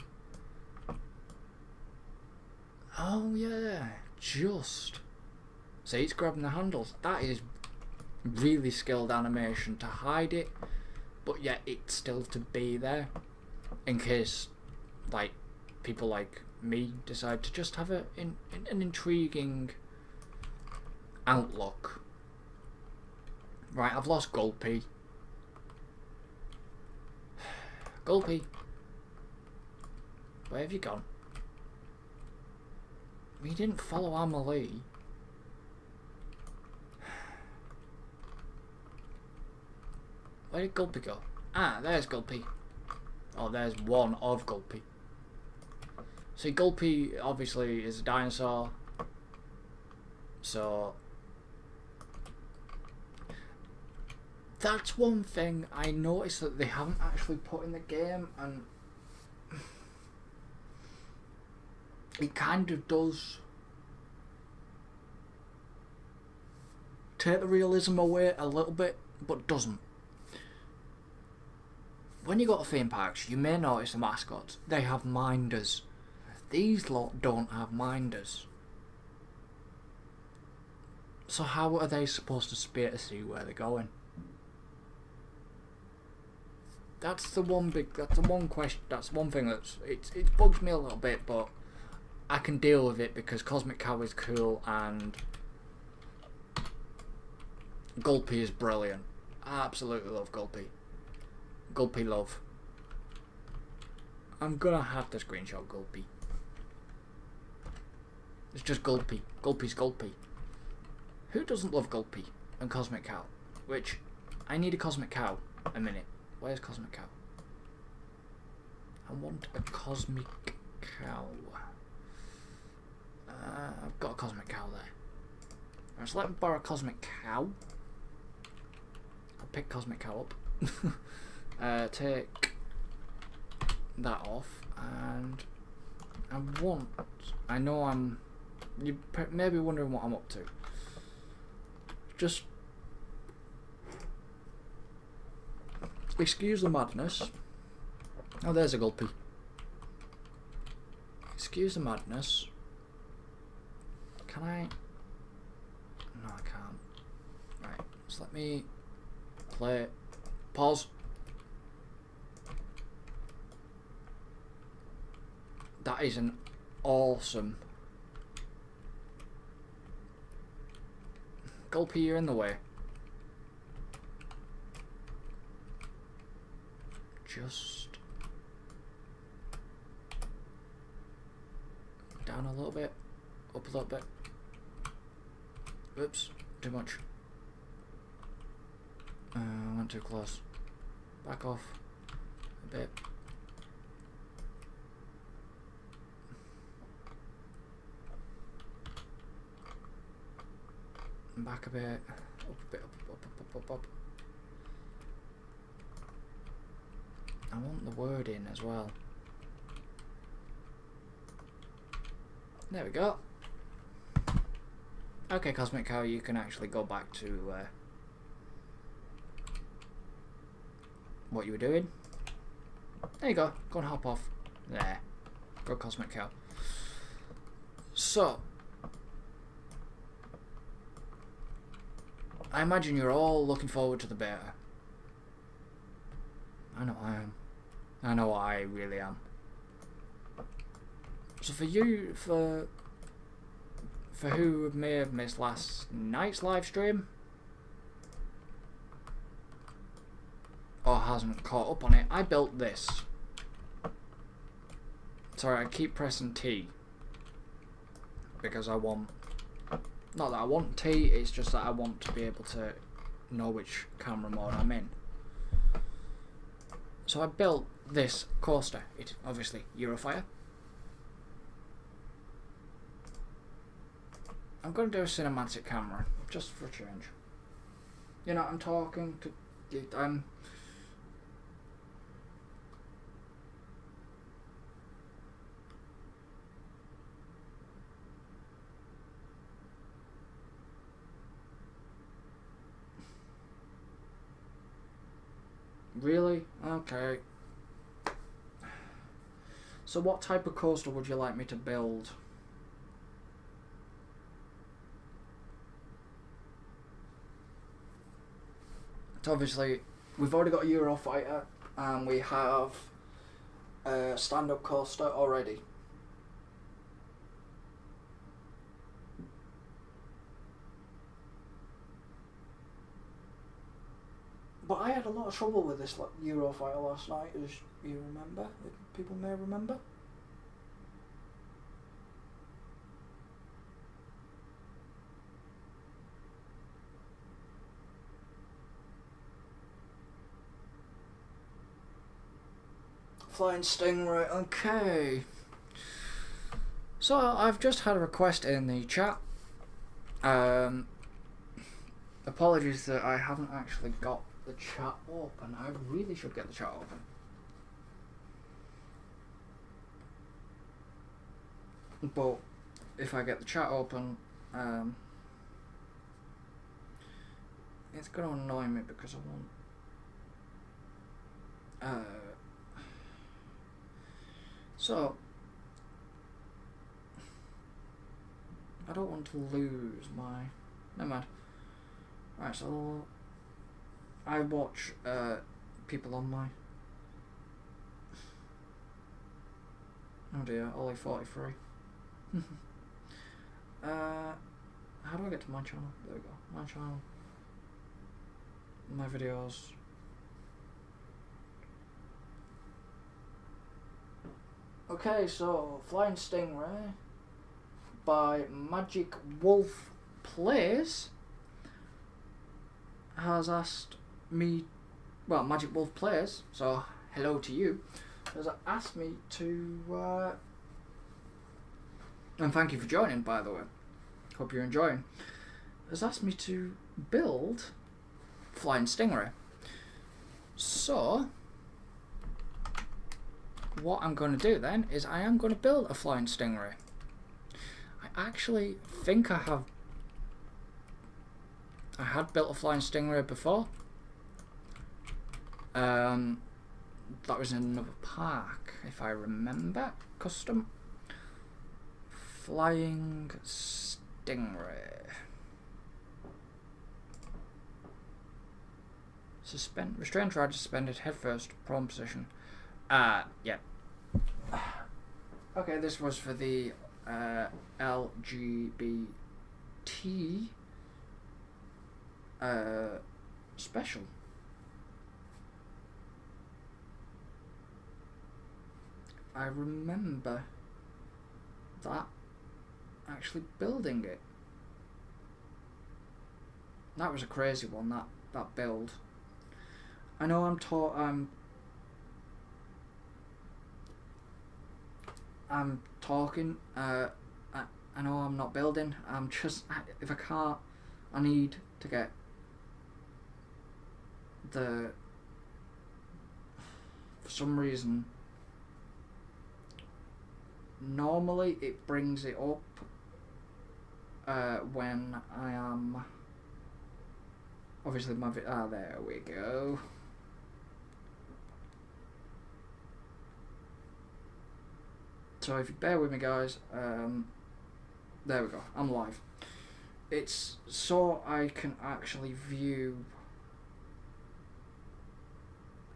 Oh yeah, just. See, it's grabbing the handles. That is really skilled animation to hide it, but yet it's still to be there in case, like, people like me decide to just have an intriguing outlook. Right, I've lost Gulpy. Gulpy, where have you gone? You didn't follow Amelie. Where did Gulpy go? Ah, there's Gulpy. Oh, there's one of Gulpy. See, Gulpy obviously is a dinosaur. So that's one thing I noticed that they haven't actually put in the game, and it kind of does take the realism away a little bit, but doesn't. When you go to theme parks, you may notice the mascots. They have minders. These lot don't have minders. So how are they supposed to be able to see where they're going? That's the one question. That's one thing it bugs me a little bit, but I can deal with it because Cosmic Cow is cool and Gulpy is brilliant. I absolutely love Gulpy. Gulpy love. I'm gonna have to screenshot Gulpy. It's just Gulpy. Gulpy's Gulpy. Who doesn't love Gulpy and Cosmic Cow? Which, I need a Cosmic Cow. A minute. Where's Cosmic Cow? I want a Cosmic Cow. I've got a Cosmic Cow there. Right, so let me borrow a Cosmic Cow. I'll pick Cosmic Cow up. Take that off, and I know you may be wondering what I'm up to. Just excuse the madness. Oh, there's a Gulpy. Excuse the madness. Can I? No, I can't. Right, so let me play. Pause. That is an awesome. Gulpy, you're in the way. Just down a little bit, up a little bit. Oops, too much. Went too close. Back off a bit. Back a bit, up a bit, up. I want the word in as well. There we go. Okay, Cosmic Cow, you can actually go back to what you were doing. There you go. Go and hop off. There. Go Cosmic Cow. So, I imagine you're all looking forward to the beta. I know I am. I know I really am. So for you, for who may have missed last night's live stream, or hasn't caught up on it, I built this. Sorry, I keep pressing T because I want, not that I want T, it's just that I want to be able to know which camera mode I'm in. So I built this coaster. It obviously Eurofire. I'm going to do a cinematic camera, just for a change. You know, I'm talking to... Really? Okay. So what type of coaster would you like me to build? So obviously, we've already got a Eurofighter, and we have a stand-up coaster already. But I had a lot of trouble with this Eurofighter last night, as you remember, if people may remember. Flying Stingray, okay. So I've just had a request in the chat. Apologies that I haven't actually got the chat open. I really should get the chat open. But if I get the chat open, it's going to annoy me because I want... So, I don't want to lose my... Never mind. Right, so I watch people on my... Oh dear, only 43. How do I get to my channel? There we go. My channel. My videos. Okay, so Flying Stingray by Magic Wolf Plays has asked me, well, Magic Wolf Plays, so hello to you, has asked me to, and thank you for joining, by the way, hope you're enjoying, has asked me to build Flying Stingray. So what I'm going to do then is I am going to build a Flying Stingray. I actually think I had built a Flying Stingray before. That was in another park, if I remember. Custom Flying Stingray. Restrained ride suspended headfirst, prone position. Yeah. Okay, this was for the LGBT special. I remember that actually building it. That was a crazy one, that build. I know I'm talking, I know I'm not building, I'm just, if I can't, I need to get for some reason, normally it brings it up when I am obviously there we go. So if you bear with me, guys, there we go, I'm live. It's so I can actually view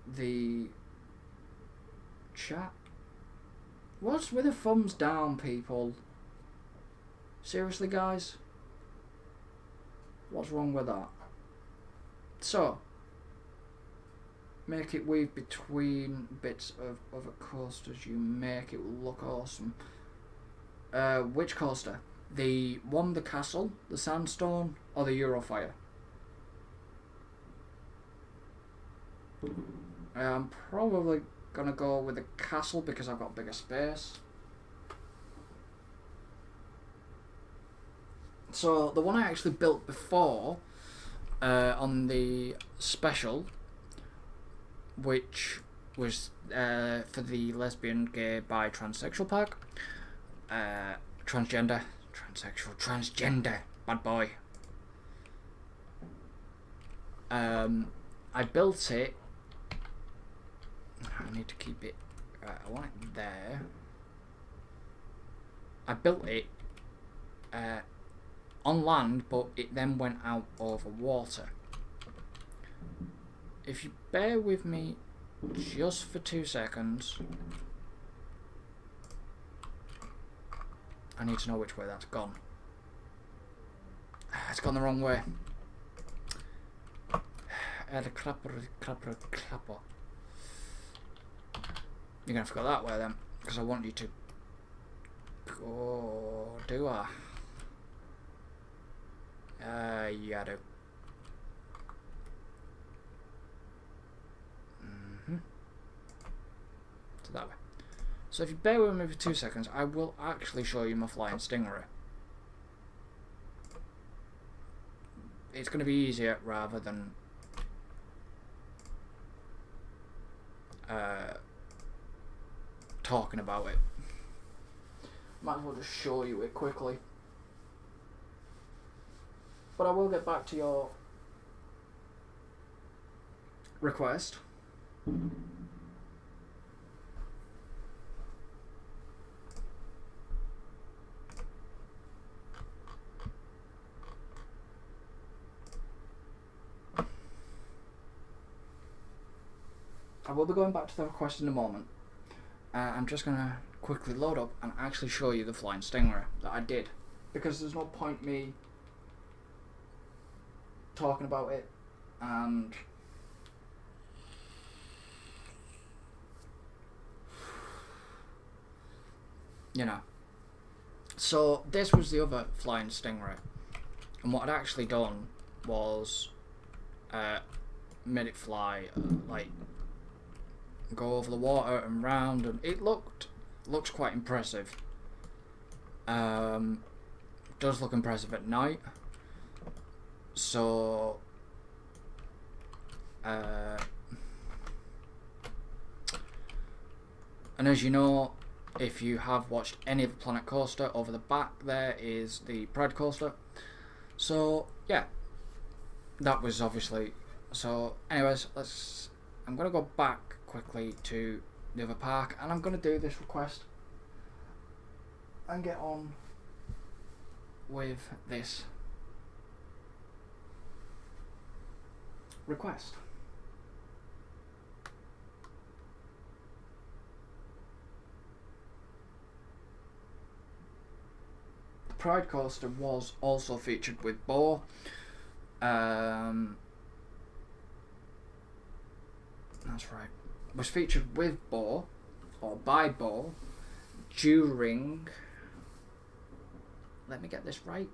the chat. What's with the thumbs down, people? Seriously, guys? What's wrong with that? So, make it weave between bits of other coasters. You make it look awesome. Which coaster? The one, the castle, the sandstone, or the Eurofire? I'm probably gonna go with the castle because I've got bigger space. So the one I actually built before on the special, which was for the lesbian, gay, bi, transsexual pack, transgender, bad boy. I built it. I need to keep it. I want it there. I built it on land, but it then went out over water. If you bear with me just for 2 seconds, I need to know which way that's gone. It's gone the wrong way. The clapper. You're gonna have to go that way then, because I want you to go. Do I? Yeah, I do. So that way. So if you bear with me for 2 seconds, I will actually show you my flying stingray. It's going to be easier rather than talking about it. Might as well just show you it quickly. But I will get back to your request. I will be going back to the request in a moment. I'm just going to quickly load up and actually show you the flying stingray that I did, because there's no point me talking about it and you know. So this was the other flying stingray, and what I'd actually done was made it fly like go over the water and round, and it looks quite impressive. Does look impressive at night. So and as you know, if you have watched any of the Planet Coaster, over the back there is the Pride Coaster. So yeah, that was obviously. So anyways, I'm gonna go back quickly to the other park, and I'm gonna do this request and get on with this request. The Pride Coaster was also featured with Bo. That's right. Was featured with Bo, or by Bo, during. Let me get this right.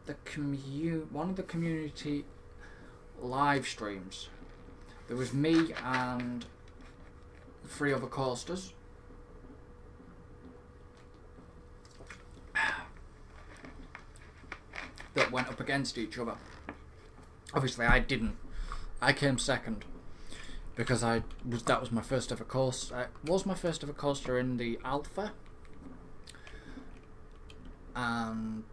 One of the community live streams. There was me and 3 other coasters. That went up against each other. Obviously, I didn't. I came second because that was my first ever coaster. Was my first ever coaster in the Alpha, and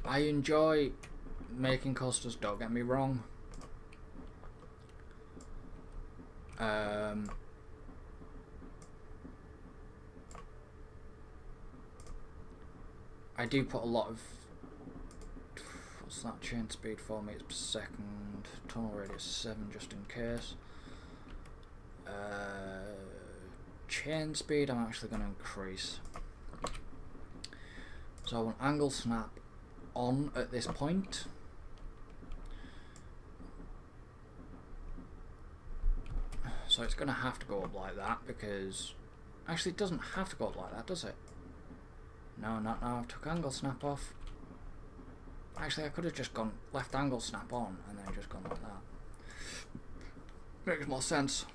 I enjoy making coasters, don't get me wrong. I do put a lot of, what's that, chain speed, 4 meters per second, tunnel radius 7 just in case. Chain speed I'm actually going to increase. So I want angle snap on at this point. So it's going to have to go up like that because, actually it doesn't have to go up like that, does it? No, not now. I've took angle snap off. Actually, I could have just gone left angle snap on and then just gone like that. Makes more sense.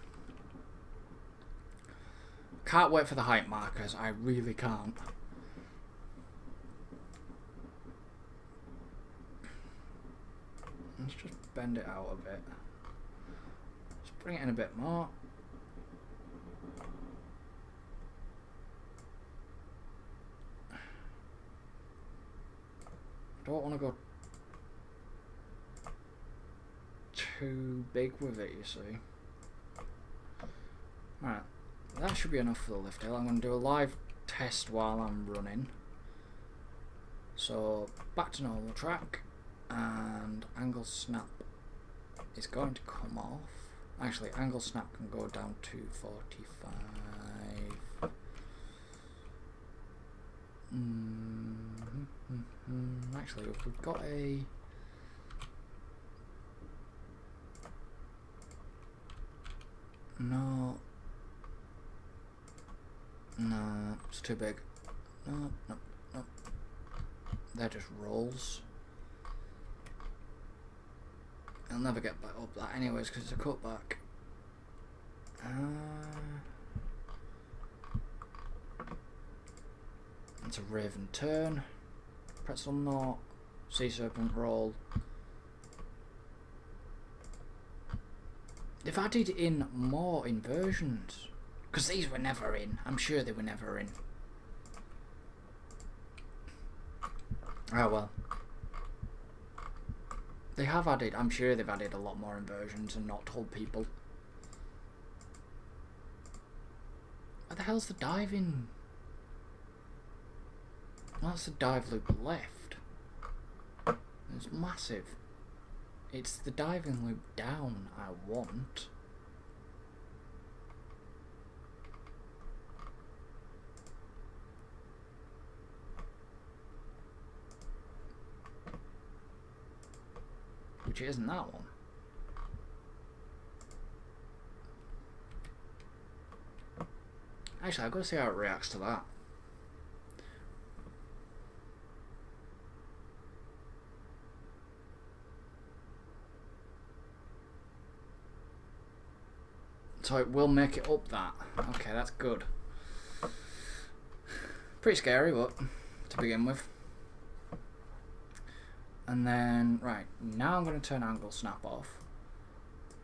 Can't wait for the height markers. I really can't. Let's just bend it out a bit. Let's bring it in a bit more. I don't want to go too big with it, you see. Alright, that should be enough for the lift hill. I'm going to do a live test while I'm running. So, back to normal track, and angle snap is going to come off. Actually, angle snap can go down to 45. Actually, if we've got a... No, it's too big. No. They're just rolls. I'll never get back up that anyways because it's a cutback. It's a raven turn. Pretzel knot. Sea serpent roll. They've added in more inversions. Because these were never in. I'm sure they were never in. Oh well. They have added, I'm sure they've added a lot more inversions and not told people. Where the hell's the diving? That's the dive loop left. It's massive. It's the diving loop down I want. Which isn't that one. Actually, I've got to see how it reacts to that. So it will make it up that. Okay, that's good. Pretty scary, but to begin with. And then, right, now I'm going to turn angle snap off.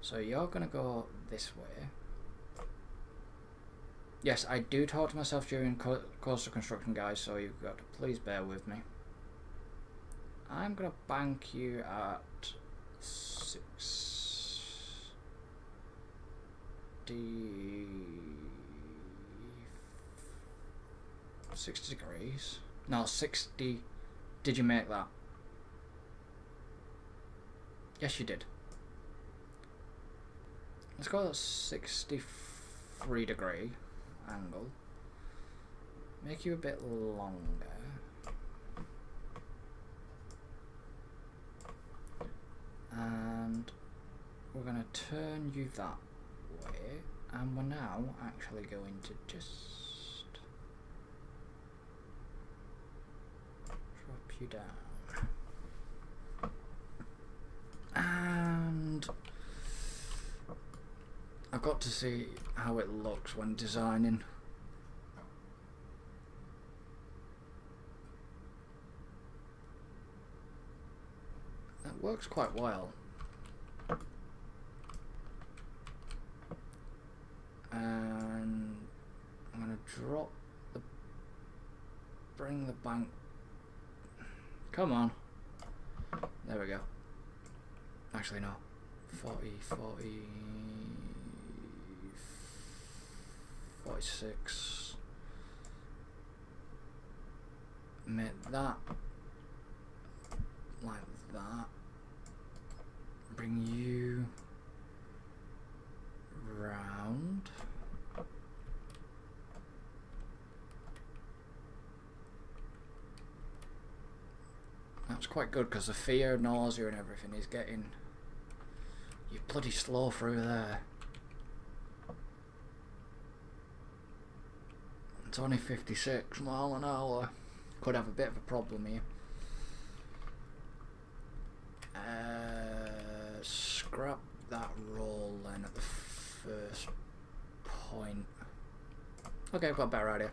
So you're going to go this way. Yes, I do talk to myself during coastal construction, guys, so you've got to please bear with me. I'm going to bank you at 60 degrees. No, 60. Did you make that? Yes, you did. Let's go at 63 degree angle. Make you a bit longer. And we're going to turn you that way. And we're now actually going to just drop you down. And I've got to see how it looks when designing. That works quite well. And I'm going to bring the bank. Come on, There we go. Actually, no. 40, 46. Make that like that. Bring you round. That's quite good because the fear, nausea and everything is getting you bloody slow through there. It's only 56 miles an hour. Could have a bit of a problem here. Scrap that roll then at the first point. Okay, I've got a better idea.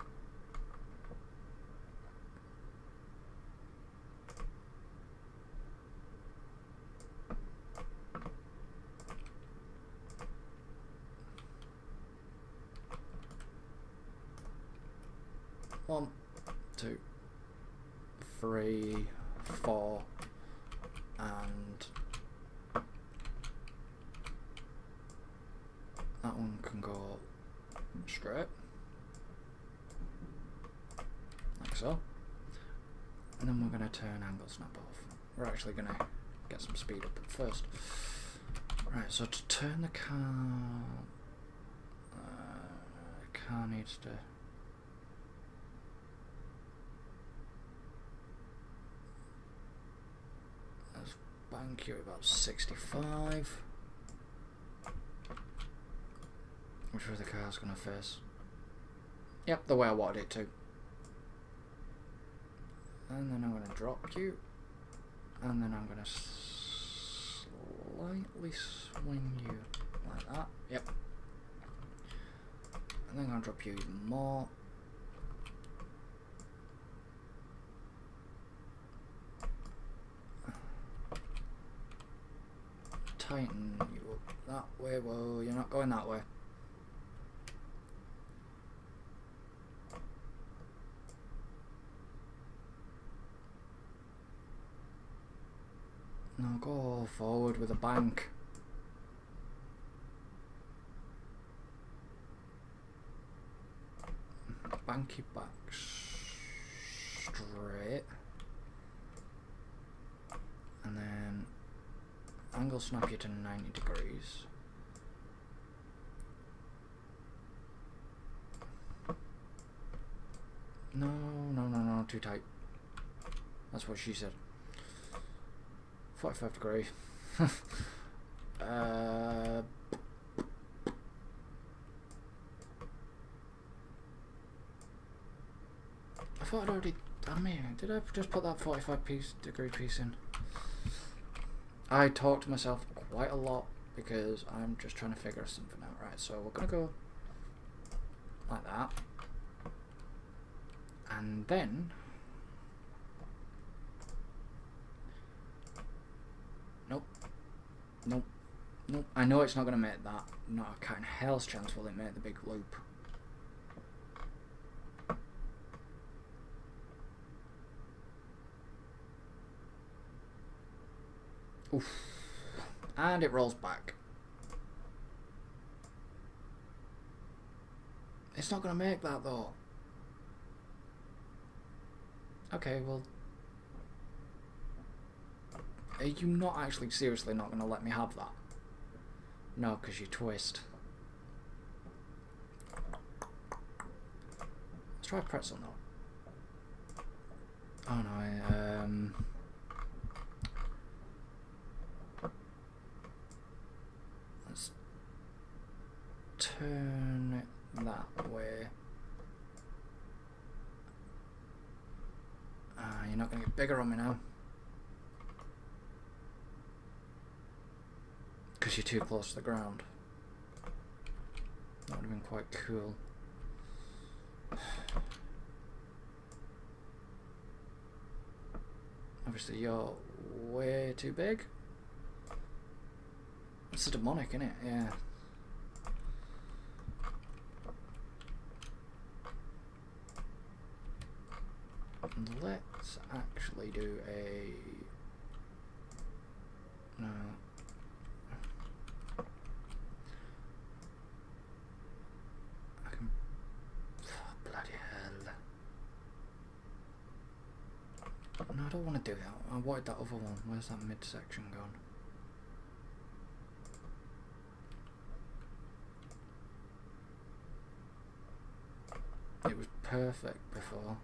One, 2, 3, 4, and that one can go straight, like so. And then we're going to turn angle snap off. We're actually going to get some speed up at first. Right, so to turn the car needs to bank you about 65. Which way the car's going to face? Yep, the way I wanted it to. And then I'm going to drop you. And then I'm going to slightly swing you like that. Yep. And then I'm going to drop you even more. Tighten you up that way. Whoa, you're not going that way. No, go forward with a bank. Bank your back straight. And then angle snap you to 90 degrees. No, too tight. That's what she said. 45 degree. I thought I'd already done me. Did I just put that 45-degree piece in? I talk to myself quite a lot because I'm just trying to figure something out. Right, so we're gonna go like that, and then nope. I know it's not gonna make that. Not a cat in hell's chance will it make the big loop. Oof. And it rolls back. It's not going to make that though. Okay, well... Are you not actually seriously not going to let me have that? No, because you twist. Let's try pretzel now. Oh no, let's turn it that way. You're not going to get bigger on me now. Because you're too close to the ground. That would have been quite cool. Obviously you're way too big. It's a demonic, isn't it? Yeah. And let's actually do a No. I can... Oh, bloody hell. No, I don't want to do that. I wanted that other one. Where's that midsection gone? It was perfect before.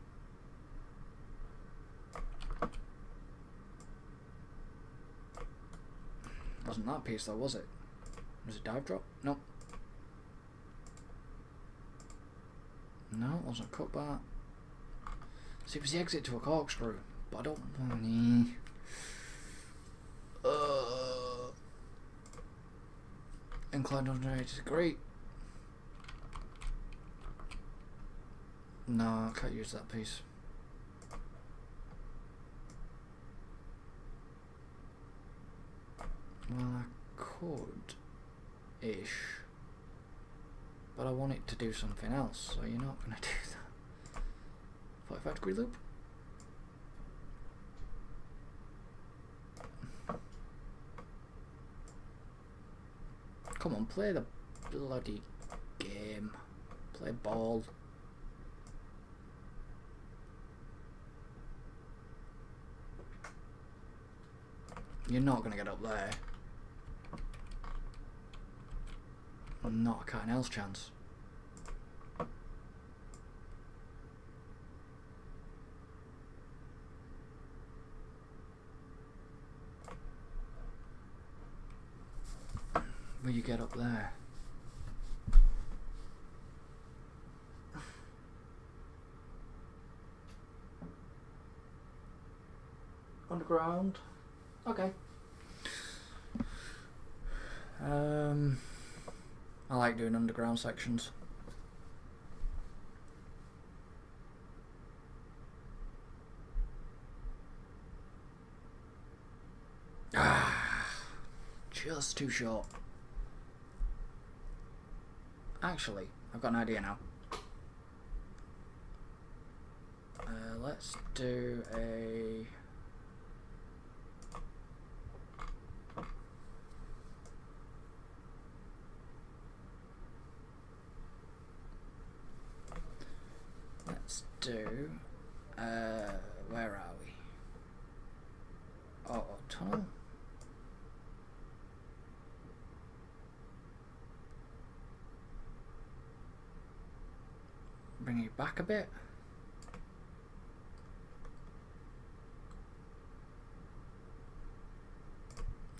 Wasn't that piece though, was it? Was it dive drop? Nope. No, it wasn't cut back. See, it was the exit to a corkscrew, but I don't want any. Inclined 180 degree. No, I can't use that piece. Well, I could-ish. But I want it to do something else, so you're not going to do that. 45 degree loop. Come on, play the bloody game. Play ball. You're not going to get up there. Not a cat and else chance. Will you get up there? Underground. Okay. I like doing underground sections. Just too short. Actually, I've got an idea now. Let's do a... Let's do... where are we? Oh, tunnel? Bring it back a bit.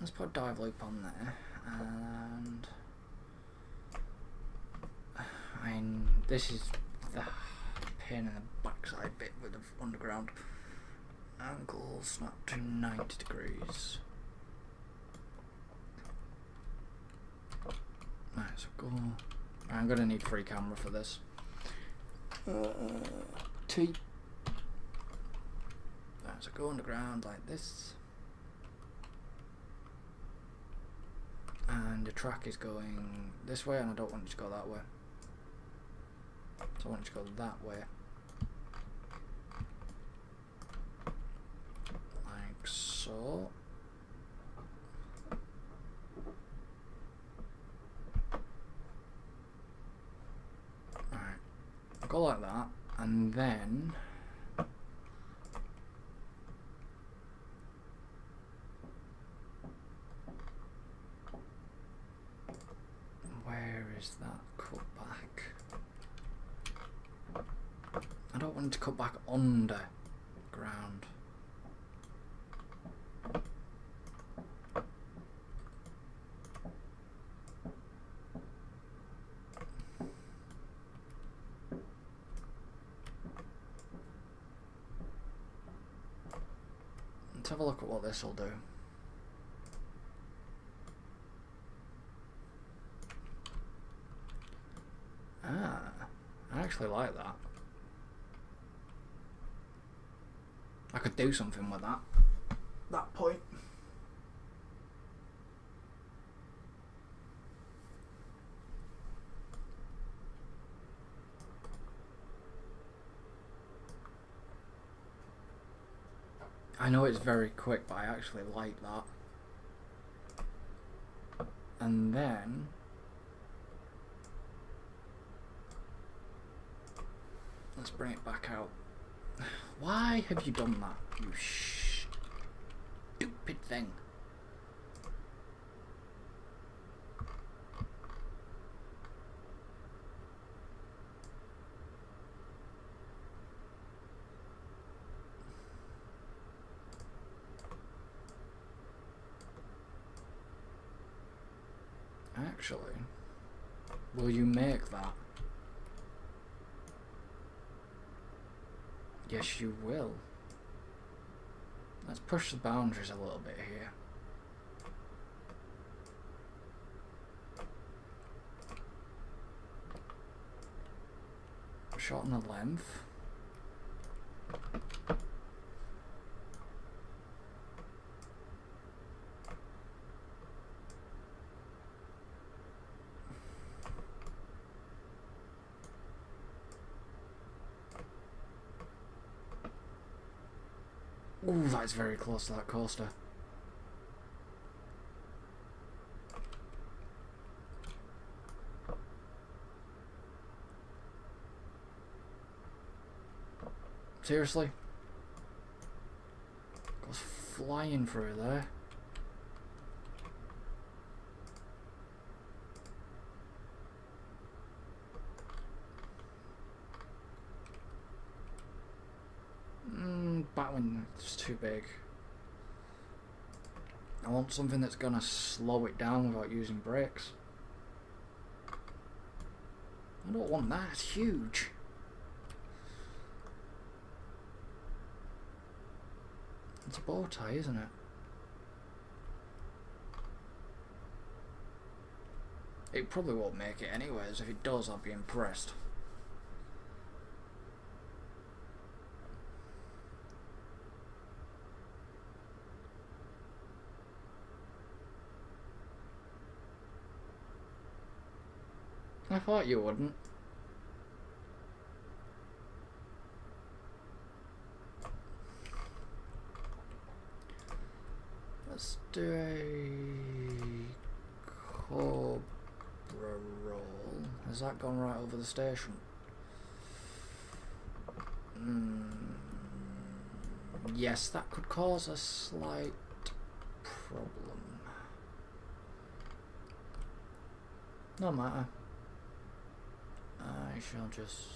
Let's put a dive loop on there, and I mean, this is the pain in the backside bit with the underground. Angle snap to 90 degrees. Right, so go. I'm gonna need free camera for this. T. Right, so go underground like this. And the track is going this way, and I don't want it to go that way. So I want it to go that way. Like so. Alright. Go like that, and then where is that cut back? I don't want it to cut back under ground. Let's have a look at what this will do. Ah, I actually like that. I could do something with that point. I know it's very quick, but I actually like that. And then let's bring it back out. Why have you done that, you stupid thing? Actually, will you make that? Yes, you will. Let's push the boundaries a little bit here. Shorten the length. Ooh, that's very close to that coaster. Seriously? Goes flying through there. Batwing is too big. I want something that's gonna slow it down without using brakes. I don't want that, it's huge. It's a bow tie, isn't it? It probably won't make it anyways. If it does, I'll be impressed. I thought you wouldn't. Let's do a Cobra roll. Has that gone right over the station? Yes, that could cause a slight problem. No matter. I shall just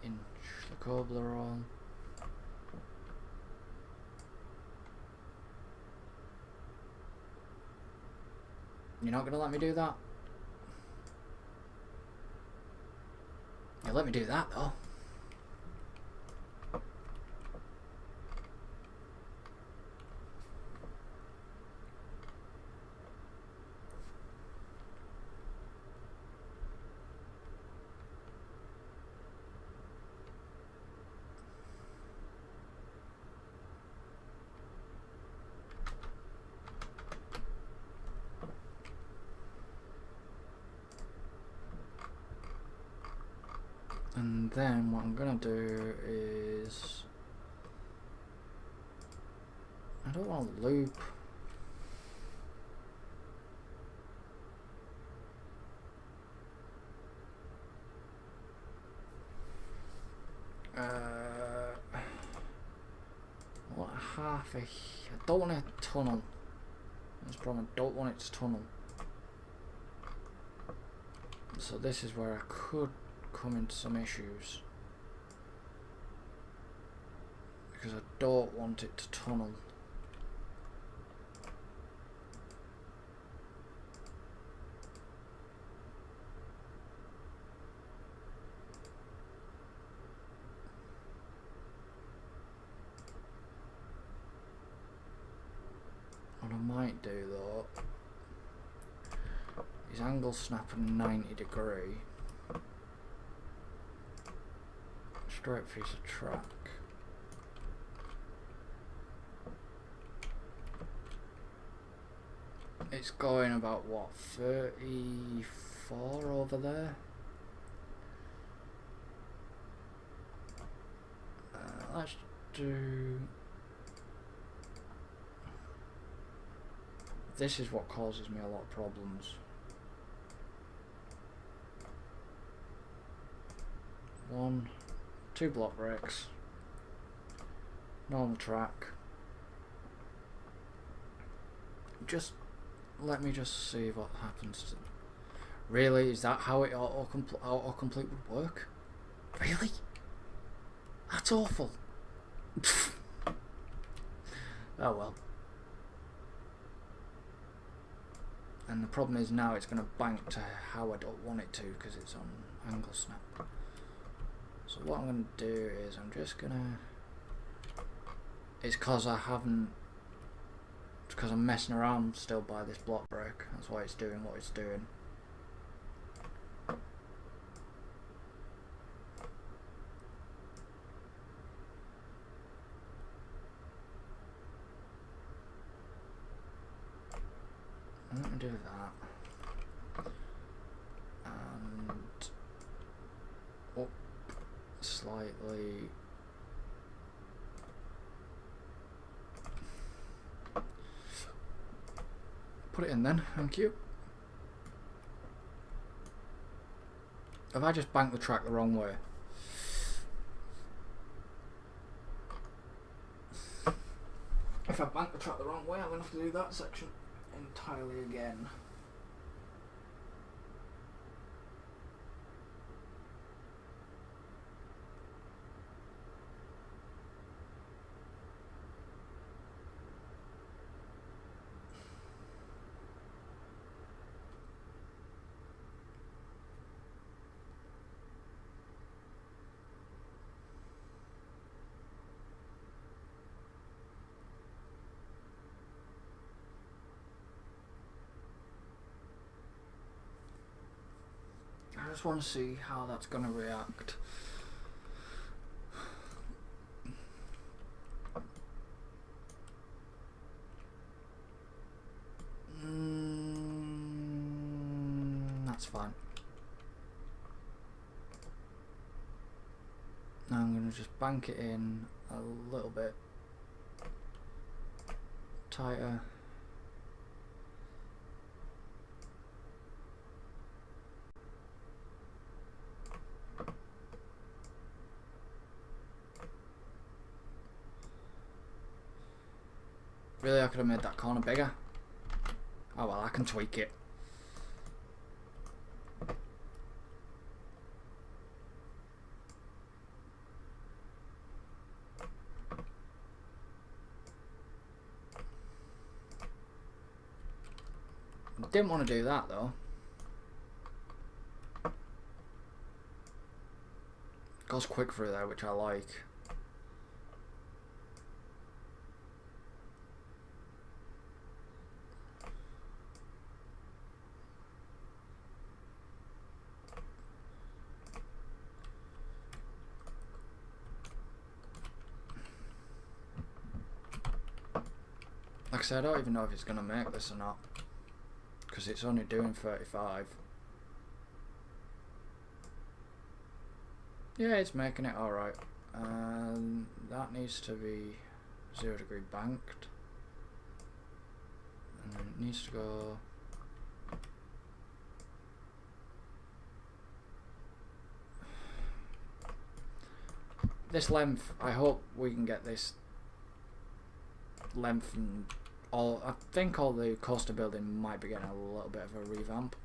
inch the cobbler on. You're not gonna let me do that? You let me do that though. And then what I'm gonna do is, I don't want to loop. What half a? I don't want a tunnel. That's the problem. I don't want it to tunnel. So this is where I could come into some issues, because I don't want it to tunnel. What I might do though is angle snap a 90 degree. Straight piece of track. It's going about what, 34 over there? Let's do this is what causes me a lot of problems. One, two block breaks, normal track. Just let me just see what happens to. Really, is that how it autocomplete would work? Really? That's awful. Oh well. And the problem is now it's going to bank to how I don't want it to because it's on angle snap. So what I'm going to do is I'm just going to... It's because I haven't... It's because I'm messing around still by this block break. That's why it's doing what it's doing. I'm going to do that. And up slightly. Put it in then, thank you. Have I just banked the track the wrong way? If I bank the track the wrong way, I'm going to have to do that section entirely again. I just want to see how that's going to react. That's fine. Now I'm going to just bank it in a little bit tighter. Really, I could have made that corner bigger. Oh well, I can tweak it. Didn't want to do that though. Goes quick through there, which I like. Like I said, I don't even know if it's going to make this or not, because it's only doing 35. Yeah, it's making it alright. That needs to be 0 degree banked. And then it needs to go... This length, I hope we can get this length and all. I think all the coaster building might be getting a little bit of a revamp.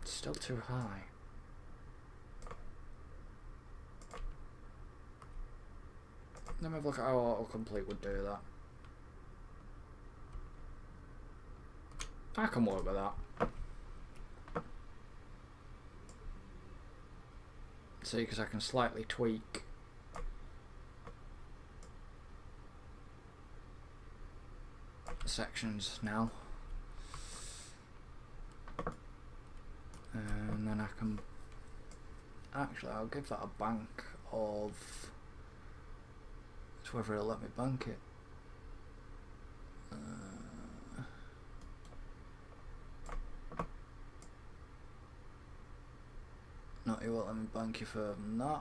It's still too high. Let me have a look at how autocomplete would do that. I can work with that. See, because I can slightly tweak sections now, and then I can actually, I'll give that a bank of, it's whether it'll let me bank it. Not He won't let me bank you further than that.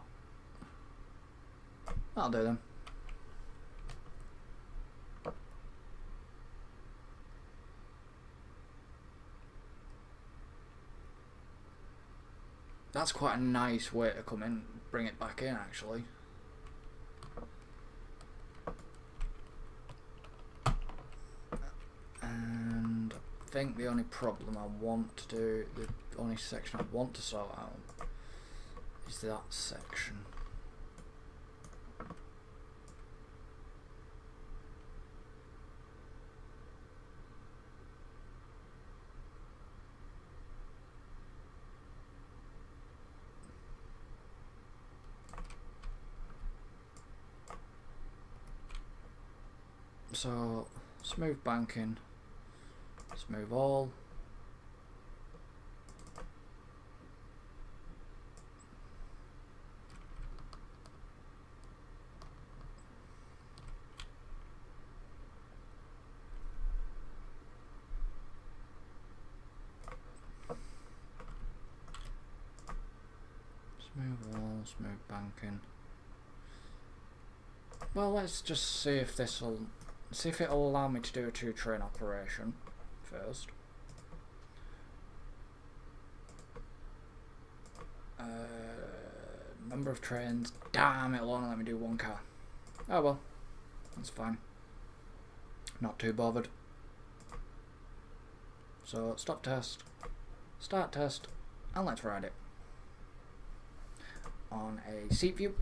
That'll do then. That's quite a nice way to come in, bring it back in actually. And I think the only problem I want to do, the only section I want to sort out is that section. So, smooth banking, smooth all. Smooth all, smooth banking. Well, let's just see if this'll. See if it'll allow me to do a 2-train operation first. Number of trains. Damn, it'll only let me do 1 car. Oh well, that's fine. Not too bothered. So stop test, start test, and let's ride it on a seat view.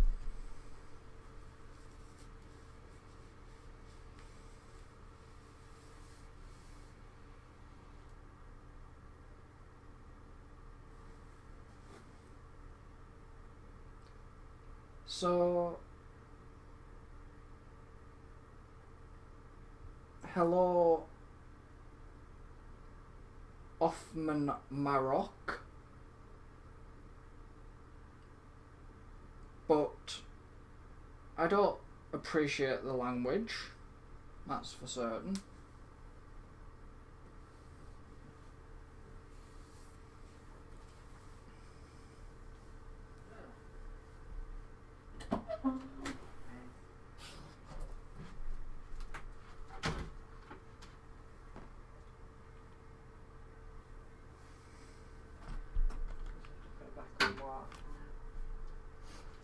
So, hello, Othman Maroc, but I don't appreciate the language, that's for certain.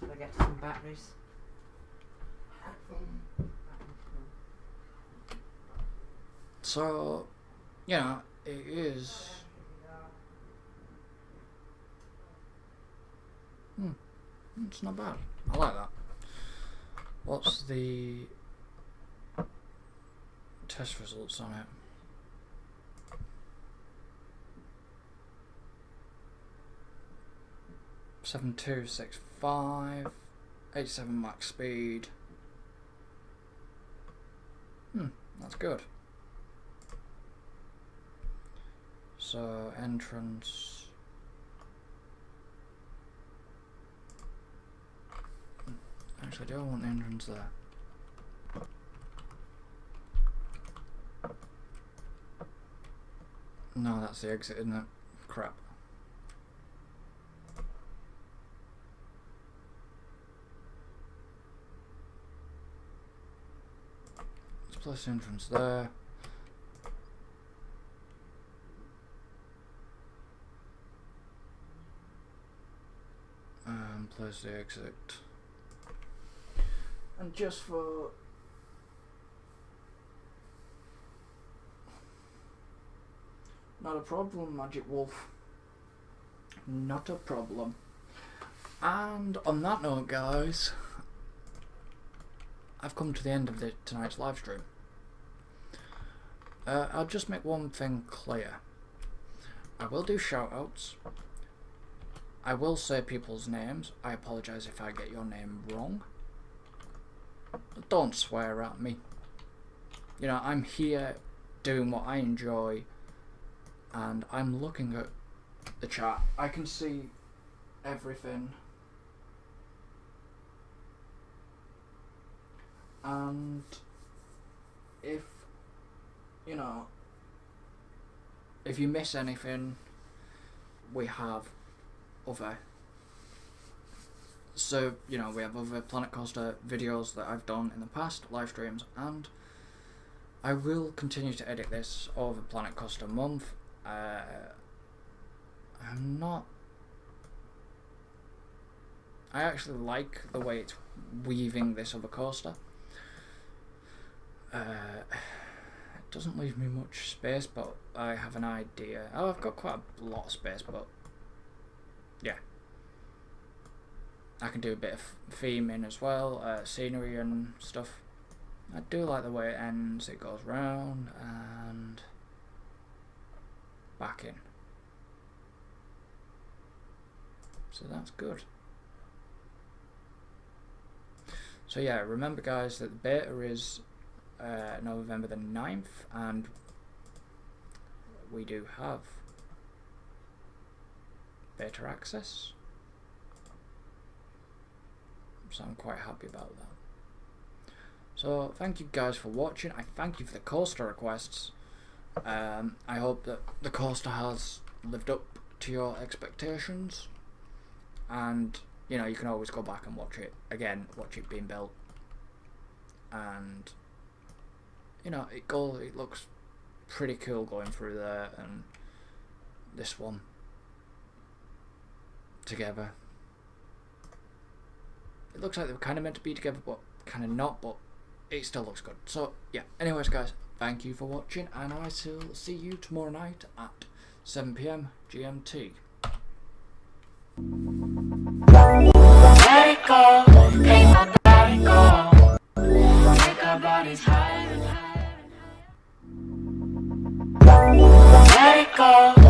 I get some batteries. So, you know, it is. It's not bad. I like that. What's the test results on it? (7265), 87 max speed. That's good. So entrance. Actually, do I want the entrance there? No, that's the exit, isn't it? Crap. Let's place the entrance there. And place the exit. And just for not a problem, Magic Wolf. Not a problem. And on that note, guys, I've come to the end of tonight's live stream. I'll just make one thing clear. I will do shout-outs. I will say people's names. I apologise if I get your name wrong. But don't swear at me. You know, I'm here doing what I enjoy, and I'm looking at the chat. I can see everything. And if, you know, if you miss anything, we have other So, you know, we have other Planet Coaster videos that I've done in the past, live streams, and I will continue to edit this over Planet Coaster month. I actually like the way it's weaving this other coaster. It doesn't leave me much space, but I have an idea. Oh, I've got quite a lot of space, but yeah. I can do a bit of theming as well, scenery and stuff. I do like the way it ends. It goes round and back in. So that's good. So yeah, remember guys that the beta is November the 9th, and we do have beta access. So I'm quite happy about that. So thank you guys for watching. I thank you for the coaster requests. I hope that the coaster has lived up to your expectations, and you know, you can always go back and watch it again, watch it being built, and you know, it looks pretty cool going through there, and this one together. It looks like they were kind of meant to be together, but kind of not, but it still looks good. So, yeah. Anyways, guys, thank you for watching, and I shall see you tomorrow night at 7 PM GMT. Let it go, make my body go. Make our bodies higher and higher. Let it go.